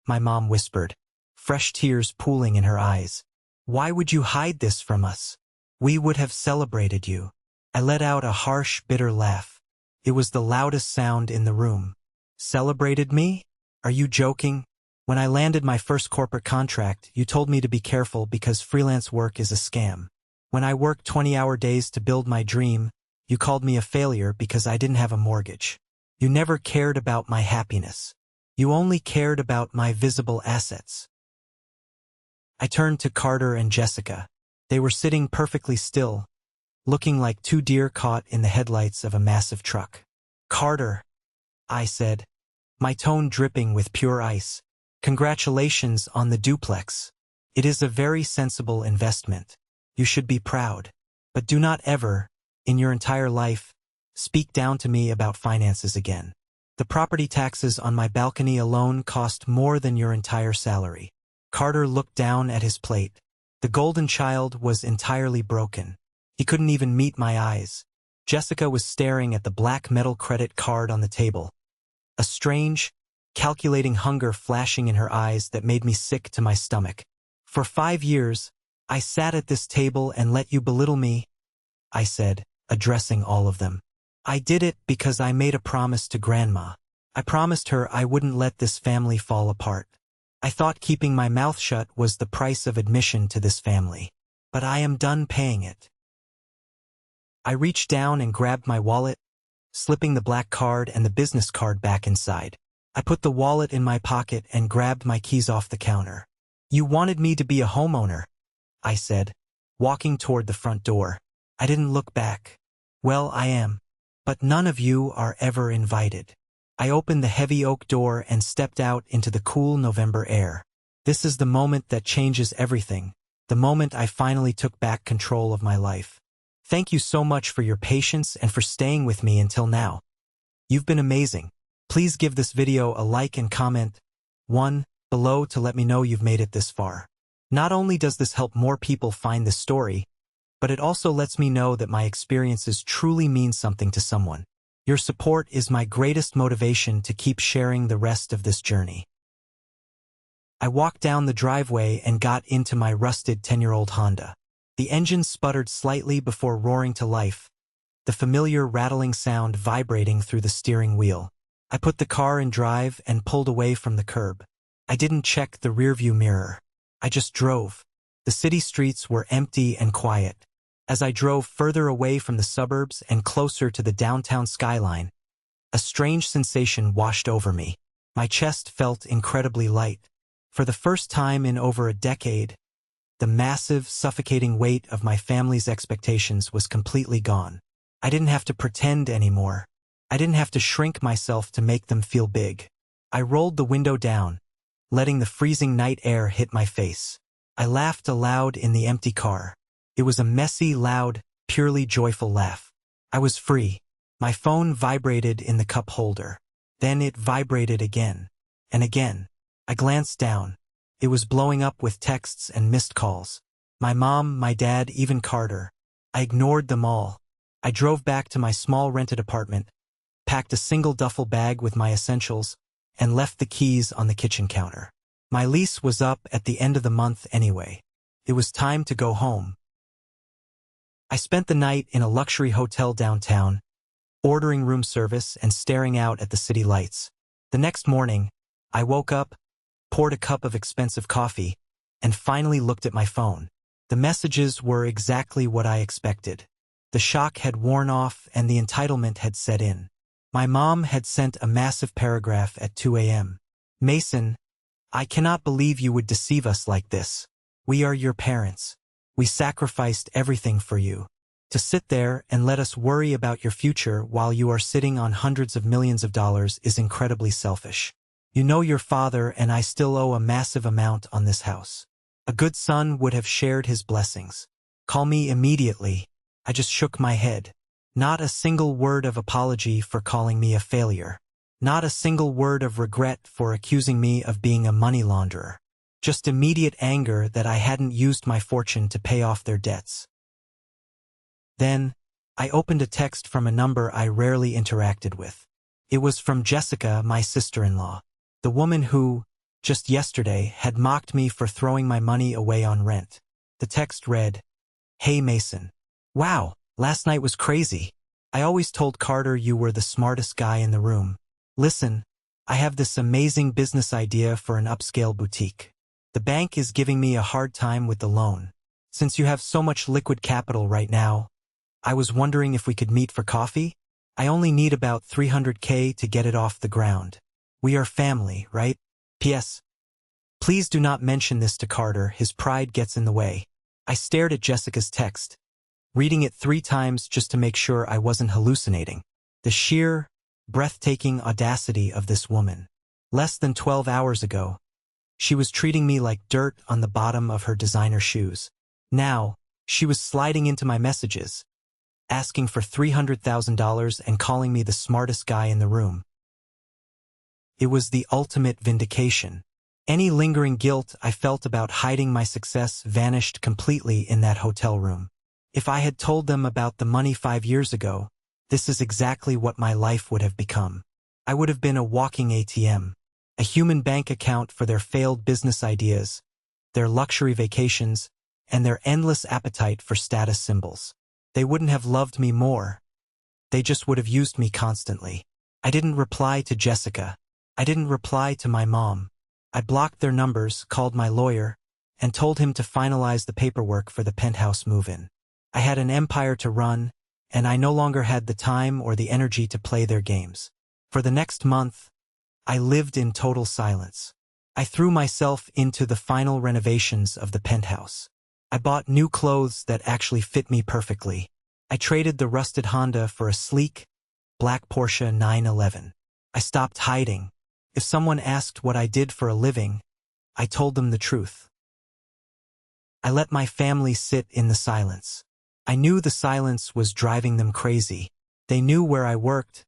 A: my mom whispered, fresh tears pooling in her eyes. "Why would you hide this from us? We would have celebrated you." I let out a harsh, bitter laugh. It was the loudest sound in the room. "Celebrated me? Are you joking? When I landed my first corporate contract, you told me to be careful because freelance work is a scam. When I worked 20-hour days to build my dream, you called me a failure because I didn't have a mortgage. You never cared about my happiness. You only cared about my visible assets." I turned to Carter and Jessica. They were sitting perfectly still, looking like two deer caught in the headlights of a massive truck. "Carter," I said, my tone dripping with pure ice, "congratulations on the duplex. It is a very sensible investment. You should be proud. But do not ever, in your entire life, speak down to me about finances again. The property taxes on my balcony alone cost more than your entire salary." Carter looked down at his plate. The golden child was entirely broken. He couldn't even meet my eyes. Jessica was staring at the black metal credit card on the table, a strange, calculating hunger flashing in her eyes that made me sick to my stomach. "For 5 years, I sat at this table and let you belittle me," I said, addressing all of them. I did it because I made a promise to Grandma. I promised her I wouldn't let this family fall apart. I thought keeping my mouth shut was the price of admission to this family. But I am done paying it. I reached down and grabbed my wallet, slipping the black card and the business card back inside. I put the wallet in my pocket and grabbed my keys off the counter. You wanted me to be a homeowner, I said, walking toward the front door. I didn't look back. Well, I am. But none of you are ever invited. I opened the heavy oak door and stepped out into the cool November air. This is the moment that changes everything, the moment I finally took back control of my life. Thank you so much for your patience and for staying with me until now. You've been amazing. Please give this video a like and comment one below to let me know you've made it this far. Not only does this help more people find this story, but it also lets me know that my experiences truly mean something to someone. Your support is my greatest motivation to keep sharing the rest of this journey. I walked down the driveway and got into my rusted 10-year-old Honda. The engine sputtered slightly before roaring to life, the familiar rattling sound vibrating through the steering wheel. I put the car in drive and pulled away from the curb. I didn't check the rearview mirror. I just drove. The city streets were empty and quiet. As I drove further away from the suburbs and closer to the downtown skyline, a strange sensation washed over me. My chest felt incredibly light. For the first time in over a decade, the massive, suffocating weight of my family's expectations was completely gone. I didn't have to pretend anymore. I didn't have to shrink myself to make them feel big. I rolled the window down, letting the freezing night air hit my face. I laughed aloud in the empty car. It was a messy, loud, purely joyful laugh. I was free. My phone vibrated in the cup holder. Then it vibrated again and again. I glanced down. It was blowing up with texts and missed calls. My mom, my dad, even Carter. I ignored them all. I drove back to my small rented apartment, packed a single duffel bag with my essentials, and left the keys on the kitchen counter. My lease was up at the end of the month anyway. It was time to go home. I spent the night in a luxury hotel downtown, ordering room service and staring out at the city lights. The next morning, I woke up, poured a cup of expensive coffee, and finally looked at my phone. The messages were exactly what I expected. The shock had worn off and the entitlement had set in. My mom had sent a massive paragraph at 2 a.m. Mason, I cannot believe you would deceive us like this. We are your parents. We sacrificed everything for you. To sit there and let us worry about your future while you are sitting on hundreds of millions of dollars is incredibly selfish. You know your father and I still owe a massive amount on this house. A good son would have shared his blessings. Call me immediately. I just shook my head. Not a single word of apology for calling me a failure. Not a single word of regret for accusing me of being a money launderer. Just immediate anger that I hadn't used my fortune to pay off their debts. Then, I opened a text from a number I rarely interacted with. It was from Jessica, my sister-in-law, the woman who, just yesterday, had mocked me for throwing my money away on rent. The text read, Hey Mason. Wow, last night was crazy. I always told Carter you were the smartest guy in the room. Listen, I have this amazing business idea for an upscale boutique. The bank is giving me a hard time with the loan. Since you have so much liquid capital right now, I was wondering if we could meet for coffee? I only need about $300K to get it off the ground. We are family, right? P.S. Please do not mention this to Carter, his pride gets in the way. I stared at Jessica's text, reading it 3 times just to make sure I wasn't hallucinating. The sheer, breathtaking audacity of this woman. Less than 12 hours ago, she was treating me like dirt on the bottom of her designer shoes. Now, she was sliding into my messages, asking for $300,000 and calling me the smartest guy in the room. It was the ultimate vindication. Any lingering guilt I felt about hiding my success vanished completely in that hotel room. If I had told them about the money 5 years ago, this is exactly what my life would have become. I would have been a walking ATM, a human bank account for their failed business ideas, their luxury vacations, and their endless appetite for status symbols. They wouldn't have loved me more. They just would have used me constantly. I didn't reply to Jessica. I didn't reply to my mom. I blocked their numbers, called my lawyer, and told him to finalize the paperwork for the Penthouse move-in. I had an empire to run, and I no longer had the time or the energy to play their games. For the next month, I lived in total silence. I threw myself into the final renovations of the Penthouse. I bought new clothes that actually fit me perfectly. I traded the rusted Honda for a sleek, black Porsche 911. I stopped hiding. If someone asked what I did for a living, I told them the truth. I let my family sit in the silence. I knew the silence was driving them crazy. They knew where I worked,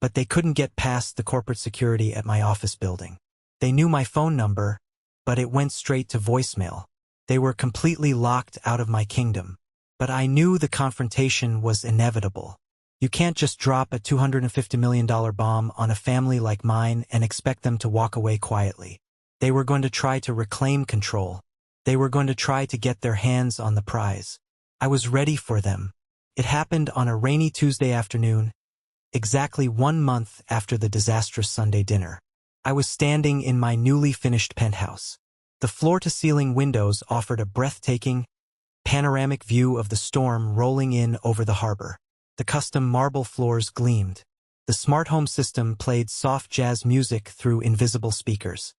A: but they couldn't get past the corporate security at my office building. They knew my phone number, but it went straight to voicemail. They were completely locked out of my kingdom. But I knew the confrontation was inevitable. You can't just drop a $250 million bomb on a family like mine and expect them to walk away quietly. They were going to try to reclaim control. They were going to try to get their hands on the prize. I was ready for them. It happened on a rainy Tuesday afternoon, exactly 1 month after the disastrous Sunday dinner. I was standing in my newly finished penthouse. The floor-to-ceiling windows offered a breathtaking, panoramic view of the storm rolling in over the harbor. The custom marble floors gleamed. The smart home system played soft jazz music through invisible speakers.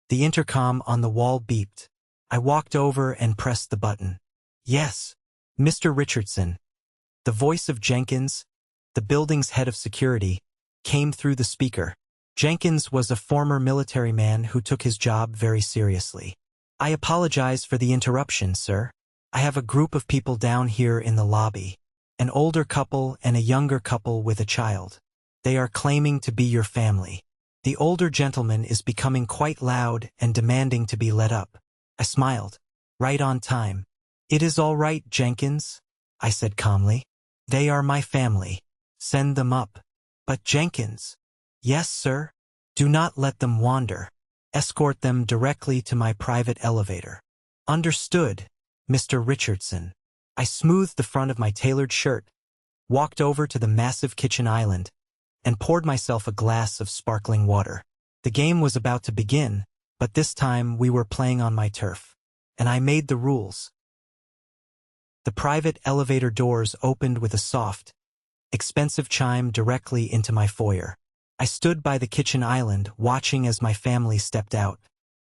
A: The intercom on the wall beeped. I walked over and pressed the button. Yes, Mr. Richardson. The voice of Jenkins, the building's head of security, came through the speaker. Jenkins was a former military man who took his job very seriously. I apologize for the interruption, sir. I have a group of people down here in the lobby. An older couple and a younger couple with a child. They are claiming to be your family. The older gentleman is becoming quite loud and demanding to be let up. I smiled. Right on time. It is all right, Jenkins, I said calmly. They are my family. Send them up. But Jenkins. Yes, sir. Do not let them wander. Escort them directly to my private elevator. Understood, Mr. Richardson. I smoothed the front of my tailored shirt, walked over to the massive kitchen island, and poured myself a glass of sparkling water. The game was about to begin, but this time we were playing on my turf, and I made the rules. The private elevator doors opened with a soft, expensive chime directly into my foyer. I stood by the kitchen island, watching as my family stepped out.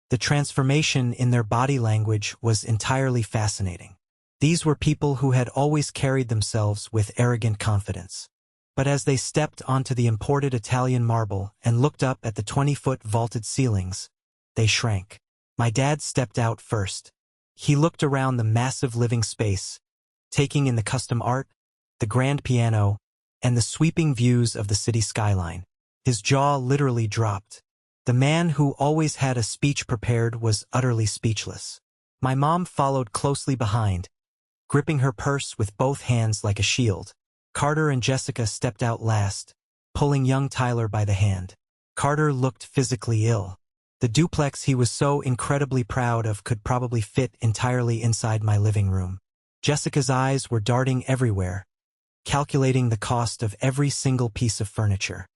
A: The transformation in their body language was entirely fascinating. These were people who had always carried themselves with arrogant confidence. But as they stepped onto the imported Italian marble and looked up at the 20-foot vaulted ceilings, they shrank. My dad stepped out first. He looked around the massive living space, taking in the custom art, the grand piano, and the sweeping views of the city skyline. His jaw literally dropped. The man who always had a speech prepared was utterly speechless. My mom followed closely behind, gripping her purse with both hands like a shield. Carter and Jessica stepped out last, pulling young Tyler by the hand. Carter looked physically ill. The duplex he was so incredibly proud of could probably fit entirely inside my living room. Jessica's eyes were darting everywhere, calculating the cost of every single piece of furniture.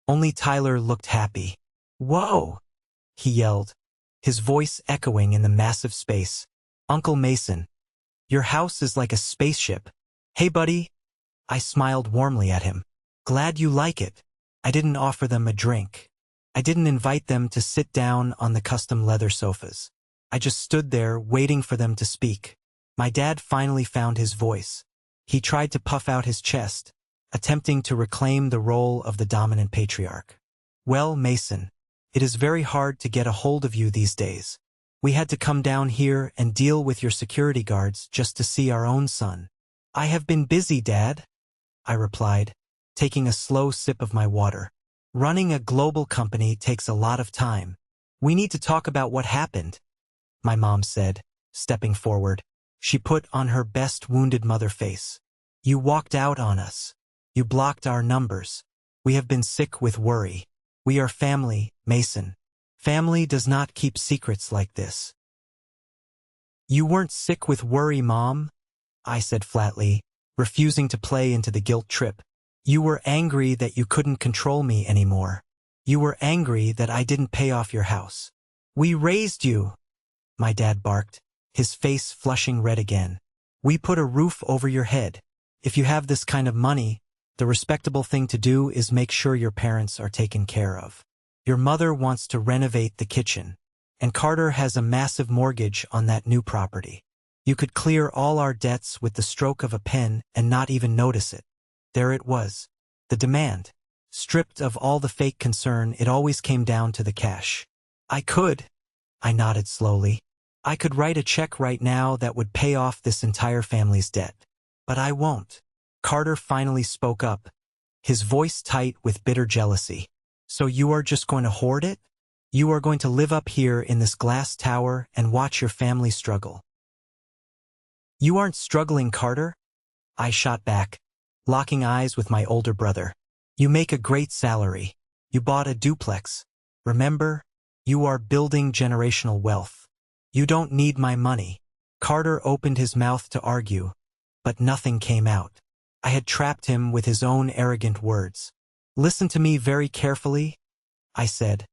A: Only Tyler looked happy. "Whoa!" he yelled, his voice echoing in the massive space. "Uncle Mason, your house is like a spaceship." "Hey, buddy." I smiled warmly at him. "Glad you like it." I didn't offer them a drink. I didn't invite them to sit down on the custom leather sofas. I just stood there waiting for them to speak. My dad finally found his voice. He tried to puff out his chest, attempting to reclaim the role of the dominant patriarch. "Well, Mason, it is very hard to get a hold of you these days. We had to come down here and deal with your security guards just to see our own son." "I have been busy, Dad," I replied, taking a slow sip of my water. "Running a global company takes a lot of time. We need to talk about what happened," my mom said, stepping forward. She put on her best wounded mother face. "You walked out on us. You blocked our numbers. We have been sick with worry. We are family, Mason. Family does not keep secrets like this." "You weren't sick with worry, Mom," I said flatly, refusing to play into the guilt trip. You were angry that you couldn't control me anymore. You were angry that I didn't pay off your house. We raised you, my dad barked, his face flushing red again. We put a roof over your head. If you have this kind of money, the respectable thing to do is make sure your parents are taken care of. Your mother wants to renovate the kitchen, and Carter has a massive mortgage on that new property. You could clear all our debts with the stroke of a pen and not even notice it. There it was. The demand. Stripped of all the fake concern, it always came down to the cash. I nodded slowly. I could write a check right now that would pay off this entire family's debt. But I won't. Carter finally spoke up, his voice tight with bitter jealousy. So you are just going to hoard it? You are going to live up here in this glass tower and watch your family struggle. You aren't struggling, Carter? I shot back, locking eyes with my older brother. You make a great salary. You bought a duplex. Remember? You are building generational wealth. You don't need my money. Carter opened his mouth to argue, but nothing came out. I had trapped him with his own arrogant words. Listen to me very carefully, I said,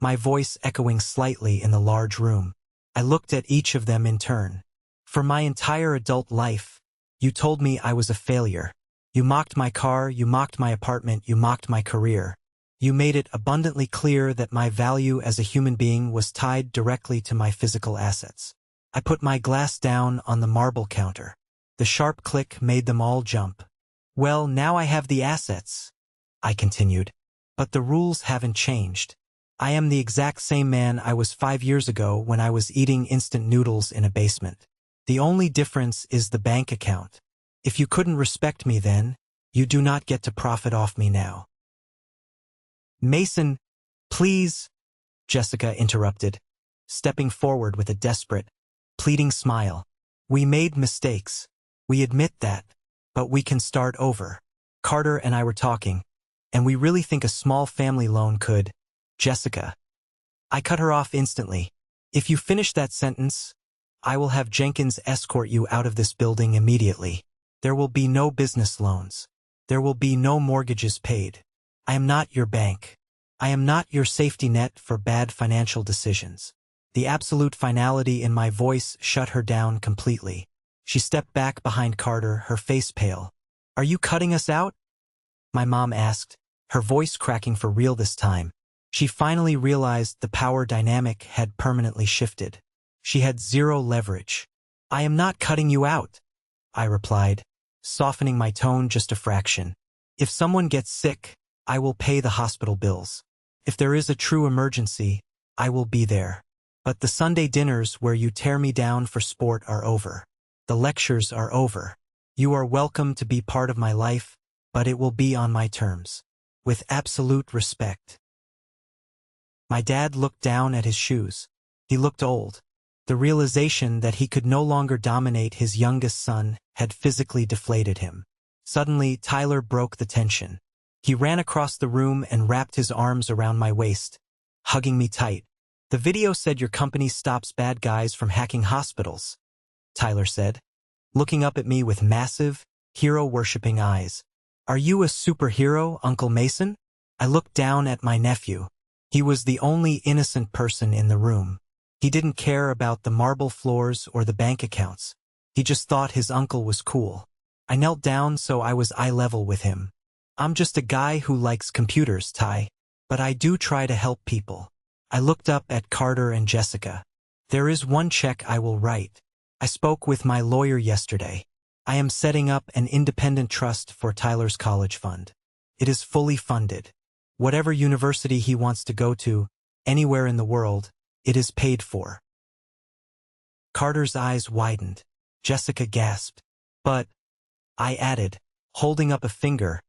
A: my voice echoing slightly in the large room. I looked at each of them in turn. For my entire adult life, you told me I was a failure. You mocked my car, you mocked my apartment, you mocked my career. You made it abundantly clear that my value as a human being was tied directly to my physical assets. I put my glass down on the marble counter. The sharp click made them all jump. Well, now I have the assets, I continued. But the rules haven't changed. I am the exact same man I was 5 years ago when I was eating instant noodles in a basement. The only difference is the bank account. If you couldn't respect me then, you do not get to profit off me now. Mason, please, Jessica interrupted, stepping forward with a desperate, pleading smile. We made mistakes. We admit that, but we can start over. Carter and I were talking, and we really think a small family loan could. Jessica. I cut her off instantly. If you finish that sentence, I will have Jenkins escort you out of this building immediately. There will be no business loans. There will be no mortgages paid. I am not your bank. I am not your safety net for bad financial decisions. The absolute finality in my voice shut her down completely. She stepped back behind Carter, her face pale. Are you cutting us out? My mom asked, her voice cracking for real this time. She finally realized the power dynamic had permanently shifted. She had zero leverage. I am not cutting you out, I replied, softening my tone just a fraction. If someone gets sick, I will pay the hospital bills. If there is a true emergency, I will be there. But the Sunday dinners where you tear me down for sport are over. The lectures are over. You are welcome to be part of my life, but it will be on my terms. With absolute respect. My dad looked down at his shoes. He looked old. The realization that he could no longer dominate his youngest son had physically deflated him. Suddenly, Tyler broke the tension. He ran across the room and wrapped his arms around my waist, hugging me tight. The video said your company stops bad guys from hacking hospitals, Tyler said, looking up at me with massive, hero-worshipping eyes. Are you a superhero, Uncle Mason? I looked down at my nephew. He was the only innocent person in the room. He didn't care about the marble floors or the bank accounts. He just thought his uncle was cool. I knelt down so I was eye level with him. I'm just a guy who likes computers, Ty. But I do try to help people. I looked up at Carter and Jessica. There is one check I will write. I spoke with my lawyer yesterday. I am setting up an independent trust for Tyler's college fund. It is fully funded. Whatever university he wants to go to, anywhere in the world, it is paid for. Carter's eyes widened. Jessica gasped. But, I added, holding up a finger,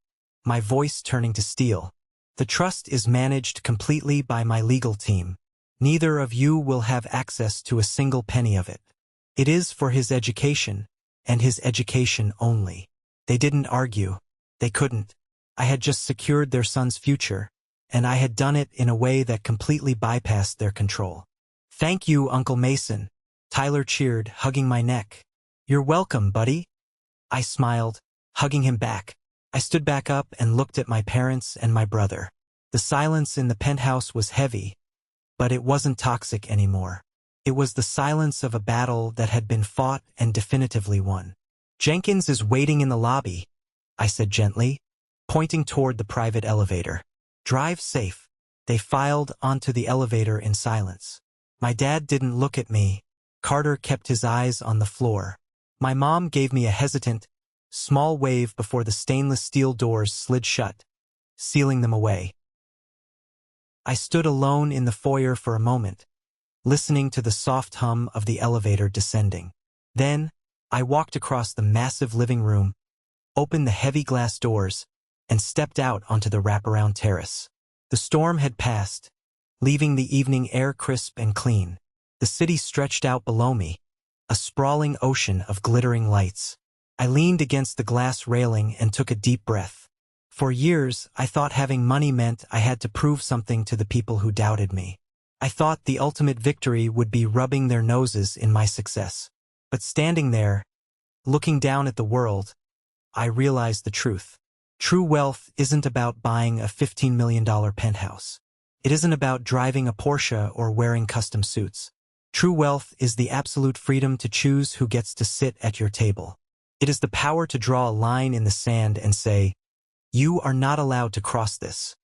A: my voice turning to steel. The trust is managed completely by my legal team. Neither of you will have access to a single penny of it. It is for his education, and his education only. They didn't argue. They couldn't. I had just secured their son's future, and I had done it in a way that completely bypassed their control. Thank you, Uncle Mason. Tyler cheered, hugging my neck. You're welcome, buddy. I smiled, hugging him back. I stood back up and looked at my parents and my brother. The silence in the penthouse was heavy, but it wasn't toxic anymore. It was the silence of a battle that had been fought and definitively won. "Jenkins is waiting in the lobby," I said gently, pointing toward the private elevator. "Drive safe." They filed onto the elevator in silence. My dad didn't look at me. Carter kept his eyes on the floor. My mom gave me a hesitant, small wave before the stainless steel doors slid shut, sealing them away. I stood alone in the foyer for a moment, listening to the soft hum of the elevator descending. Then, I walked across the massive living room, opened the heavy glass doors, and stepped out onto the wraparound terrace. The storm had passed, leaving the evening air crisp and clean. The city stretched out below me, a sprawling ocean of glittering lights. I leaned against the glass railing and took a deep breath. For years, I thought having money meant I had to prove something to the people who doubted me. I thought the ultimate victory would be rubbing their noses in my success. But standing there, looking down at the world, I realized the truth. True wealth isn't about buying a $15 million penthouse. It isn't about driving a Porsche or wearing custom suits. True wealth is the absolute freedom to choose who gets to sit at your table. It is the power to draw a line in the sand and say, "You are not allowed to cross this."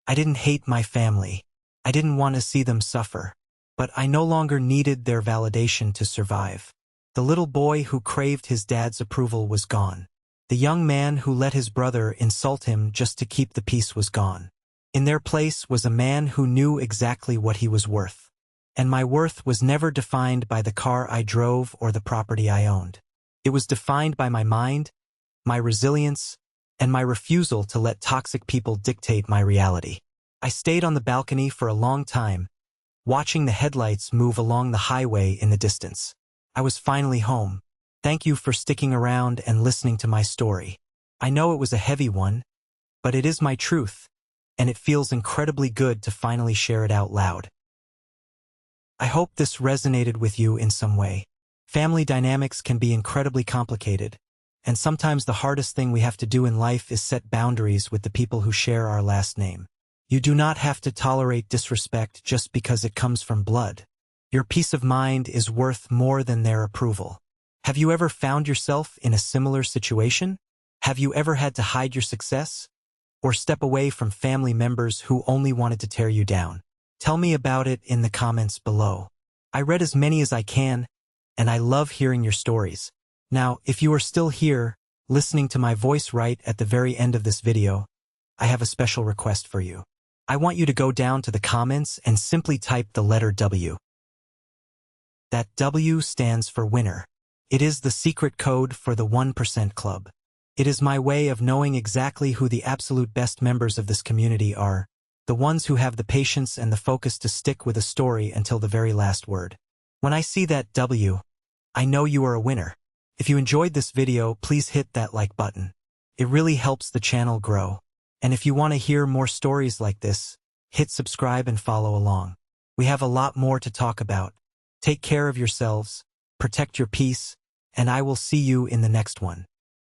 A: I didn't hate my family. I didn't want to see them suffer. But I no longer needed their validation to survive. The little boy who craved his dad's approval was gone. The young man who let his brother insult him just to keep the peace was gone. In their place was a man who knew exactly what he was worth. And my worth was never defined by the car I drove or the property I owned. It was defined by my mind, my resilience, and my refusal to let toxic people dictate my reality. I stayed on the balcony for a long time, watching the headlights move along the highway in the distance. I was finally home. Thank you for sticking around and listening to my story. I know it was a heavy one, but it is my truth, and it feels incredibly good to finally share it out loud. I hope this resonated with you in some way. Family dynamics can be incredibly complicated, and sometimes the hardest thing we have to do in life is set boundaries with the people who share our last name. You do not have to tolerate disrespect just because it comes from blood. Your peace of mind is worth more than their approval. Have you ever found yourself in a similar situation? Have you ever had to hide your success? Or step away from family members who only wanted to tear you down? Tell me about it in the comments below. I read as many as I can, and I love hearing your stories. Now, if you are still here, listening to my voice right at the very end of this video, I have a special request for you. I want you to go down to the comments and simply type the letter W. That W stands for winner. It is the secret code for the 1% Club. It is my way of knowing exactly who the absolute best members of this community are, the ones who have the patience and the focus to stick with a story until the very last word. When I see that W, I know you are a winner. If you enjoyed this video, please hit that like button. It really helps the channel grow. And if you want to hear more stories like this, hit subscribe and follow along. We have a lot more to talk about. Take care of yourselves, protect your peace, and I will see you in the next one.